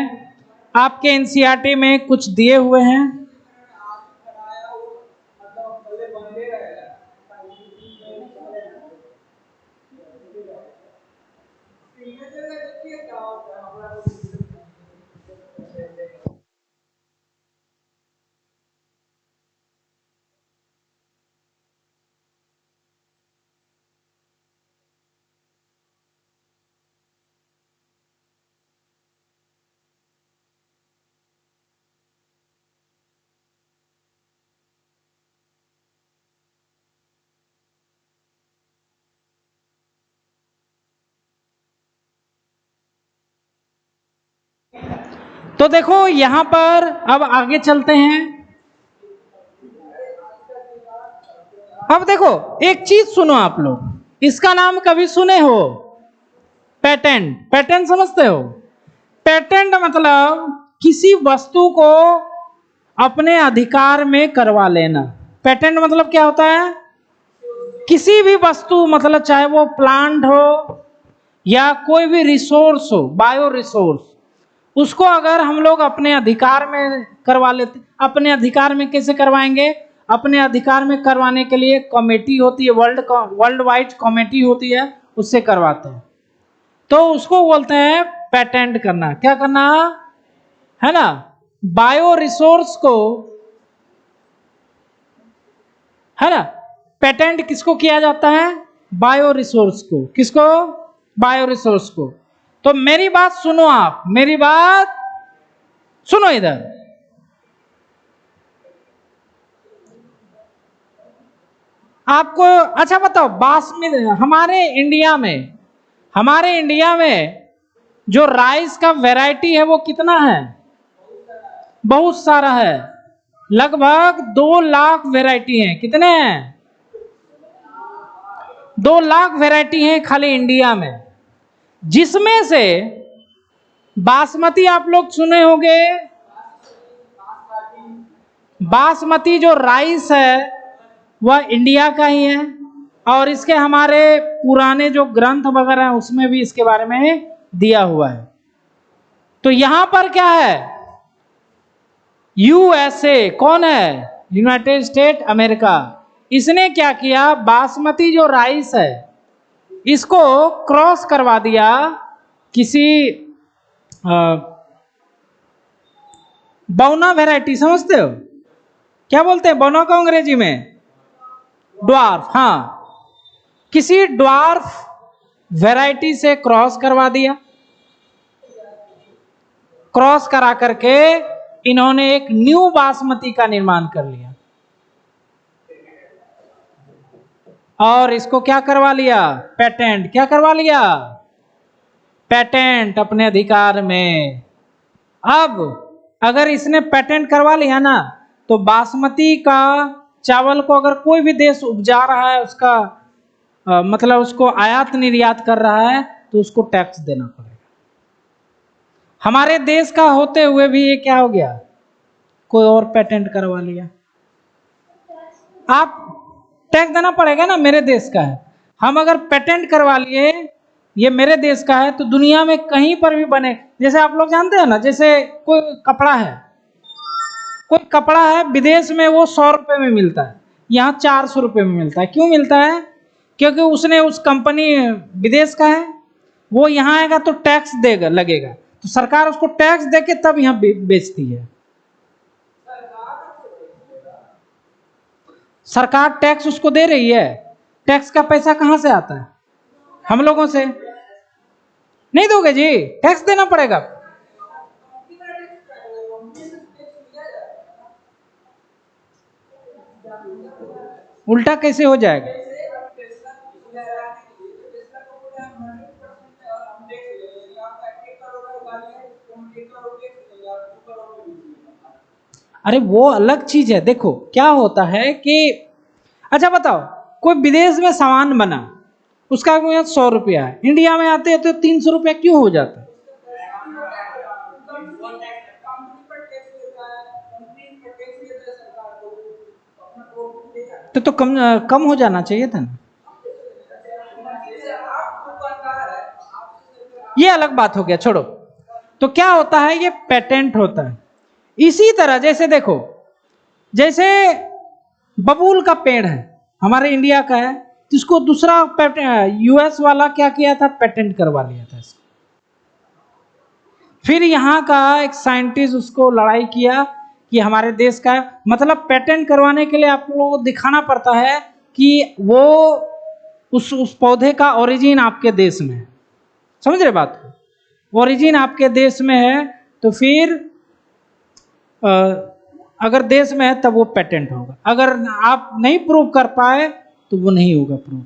आपके एनसीईआरटी में कुछ दिए हुए हैं, तो देखो यहां पर अब आगे चलते हैं। अब देखो एक चीज सुनो आप लोग, इसका नाम कभी सुने हो? पेटेंट। पेटेंट समझते हो? पेटेंट मतलब किसी वस्तु को अपने अधिकार में करवा लेना। पेटेंट मतलब क्या होता है? किसी भी वस्तु, मतलब चाहे वो प्लांट हो या कोई भी रिसोर्स हो, बायो रिसोर्स, उसको अगर हम लोग अपने अधिकार में करवा लेते। अपने अधिकार में कैसे करवाएंगे? अपने अधिकार में करवाने के लिए कमेटी होती है, वर्ल्ड वाइड कमेटी होती है, उससे करवाते हैं। तो उसको बोलते हैं पेटेंट करना। क्या करना है ना? बायो रिसोर्स को, है ना, पेटेंट किसको किया जाता है? बायो रिसोर्स को। किसको? बायो रिसोर्स को। तो मेरी बात सुनो, आप मेरी बात सुनो इधर। आपको अच्छा बताओ, बासमती हमारे इंडिया में जो राइस का वैरायटी है वो कितना है? बहुत सारा है। लगभग 2 लाख वैरायटी है। कितने हैं? 2 लाख वैरायटी है खाली इंडिया में, जिसमें से बासमती आप लोग सुने होंगे। बासमती जो राइस है वह इंडिया का ही है, और इसके हमारे पुराने जो ग्रंथ वगैरह हैं उसमें भी इसके बारे में दिया हुआ है। तो यहां पर क्या है? यूएसए। कौन है? United state America. इसने क्या किया? बासमती जो राइस है इसको क्रॉस करवा दिया किसी बौना वैरायटी। समझते हो क्या बोलते हैं बौना को अंग्रेजी में? ड्वार्फ। हाँ, किसी ड्वार्फ वैरायटी से क्रॉस करवा दिया। क्रॉस करा करके इन्होंने एक न्यू बासमती का निर्माण कर लिया, और इसको क्या करवा लिया? पेटेंट। क्या करवा लिया? पेटेंट अपने अधिकार में। अब अगर इसने पेटेंट करवा लिया ना, तो बासमती का चावल को अगर कोई भी देश उपजा रहा है, उसका मतलब उसको आयात निर्यात कर रहा है, तो उसको टैक्स देना पड़ेगा। हमारे देश का होते हुए भी ये क्या हो गया? कोई और पेटेंट करवा लिया। आप टैक्स देना पड़ेगा ना, मेरे देश का है। हम अगर पेटेंट करवा लिए ये मेरे देश का है, तो दुनिया में कहीं पर भी बने। जैसे आप लोग जानते हैं ना, जैसे कोई कपड़ा है विदेश में, वो 100 रुपए में मिलता है, यहाँ 400 रुपए में मिलता है। क्यों मिलता है? क्योंकि उसने उस कंपनी विदेश का है, वो यहाँ आएगा तो टैक्स देगा, लगेगा, तो सरकार उसको टैक्स देके तब यहाँ बेचती है। सरकार टैक्स उसको दे रही है। टैक्स का पैसा कहां से आता है? हम लोगों से। नहीं दोगे जी, टैक्स देना पड़ेगा। उल्टा कैसे हो जाएगा? अरे वो अलग चीज है। देखो क्या होता है कि, अच्छा बताओ, कोई विदेश में सामान बना, उसका 100 रुपया है, इंडिया में आते हैं तो 300 रुपया क्यों हो जाता है? तो कम हो जाना चाहिए था ना। ये अलग बात हो गया, छोड़ो। तो क्या होता है? ये पेटेंट होता है। इसी तरह जैसे देखो, जैसे बबूल का पेड़ है, हमारे इंडिया का है, तो इसको दूसरा यूएस वाला क्या किया था? पेटेंट करवा लिया था इसको। फिर यहाँ का एक साइंटिस्ट उसको लड़ाई किया कि हमारे देश का है। मतलब पेटेंट करवाने के लिए आपको दिखाना पड़ता है कि वो उस पौधे का ओरिजिन आपके देश में है। समझ रहे बात को? ओरिजिन आपके देश में है, तो फिर अगर देश में है तब वो पेटेंट होगा। अगर आप नहीं प्रूव कर पाए तो वो नहीं होगा प्रूव।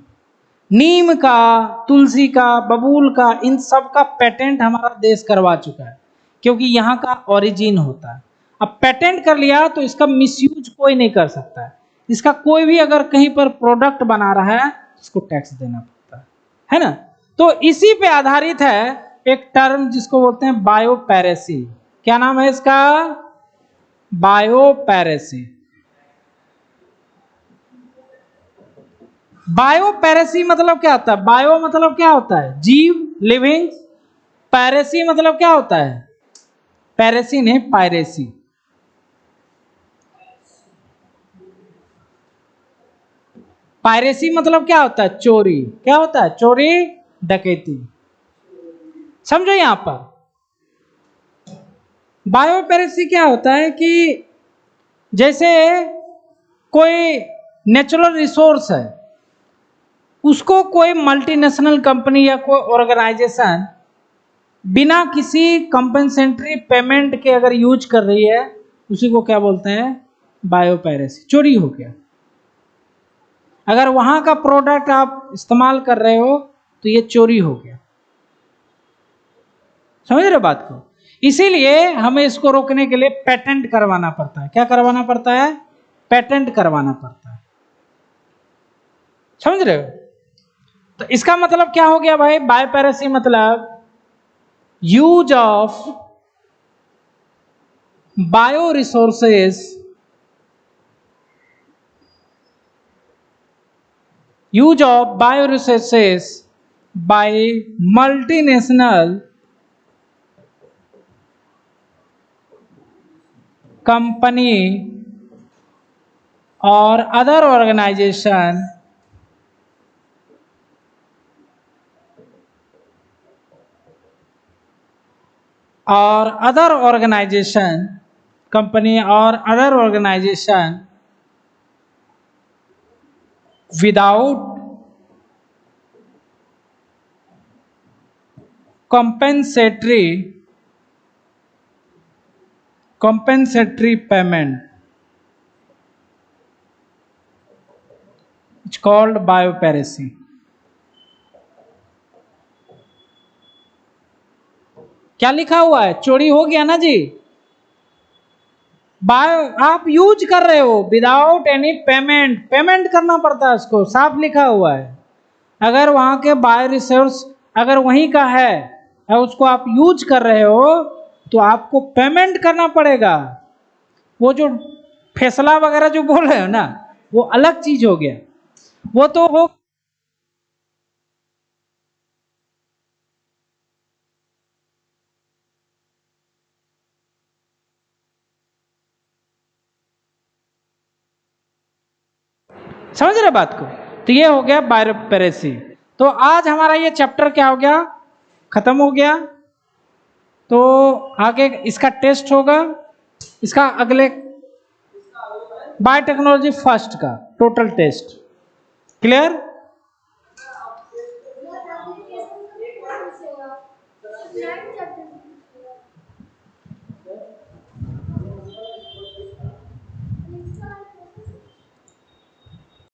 नीम का, तुलसी का, बबूल का, इन सब का पेटेंट हमारा देश करवा चुका है। क्योंकि यहाँ का ओरिजिन होता है। अब पेटेंट कर लिया तो इसका मिसयूज कोई नहीं कर सकता है। इसका कोई भी अगर कहीं पर प्रोडक्ट बना रहा है इसको टैक्स देना पड़ता है ना। तो इसी पे आधारित है एक टर्म जिसको बोलते हैं बायोपैरेसी। क्या नाम है इसका? बायोपैरेसी। बायोपैरेसी मतलब क्या होता है? बायो मतलब क्या होता है? जीव, लिविंग। पैरेसी मतलब क्या होता है? पैरेसी नहीं, पायरेसी। पायरेसी मतलब क्या होता है? चोरी। क्या होता है? चोरी, डकैती। समझो यहां पर बायोपैरेसी क्या होता है कि जैसे कोई नेचुरल रिसोर्स है, उसको कोई मल्टीनेशनल कंपनी या कोई ऑर्गेनाइजेशन बिना किसी कंपनसेटरी पेमेंट के अगर यूज कर रही है, उसी को क्या बोलते हैं? बायोपैरेसी। चोरी हो गया। अगर वहां का प्रोडक्ट आप इस्तेमाल कर रहे हो तो ये चोरी हो गया। समझ रहे हो बात को? इसीलिए हमें इसको रोकने के लिए पेटेंट करवाना पड़ता है। क्या करवाना पड़ता है? पेटेंट करवाना पड़ता है। समझ रहे हो? तो इसका मतलब क्या हो गया भाई? बायोपैरेसी मतलब use of bio resources, use of bioresources by multinational company or other organization company or other organization without compensatory payment. It's called biopiracy. क्या लिखा हुआ है? चोरी हो गया ना जी। बायो आप यूज कर रहे हो विदाउट एनी पेमेंट, पेमेंट करना पड़ता है उसको, साफ लिखा हुआ है। अगर वहां के बायो रिसोर्स अगर वहीं का है और उसको आप यूज कर रहे हो तो आपको पेमेंट करना पड़ेगा। वो जो फैसला वगैरह जो बोल रहे हो ना, वो अलग चीज हो गया। वो तो हो, समझ रहे बात को? तो ये हो गया बायोपैरेसी। तो आज हमारा ये चैप्टर क्या हो गया? खत्म हो गया। तो आगे इसका टेस्ट होगा, इसका अगले बायोटेक्नोलॉजी फर्स्ट का टोटल टेस्ट। क्लियर?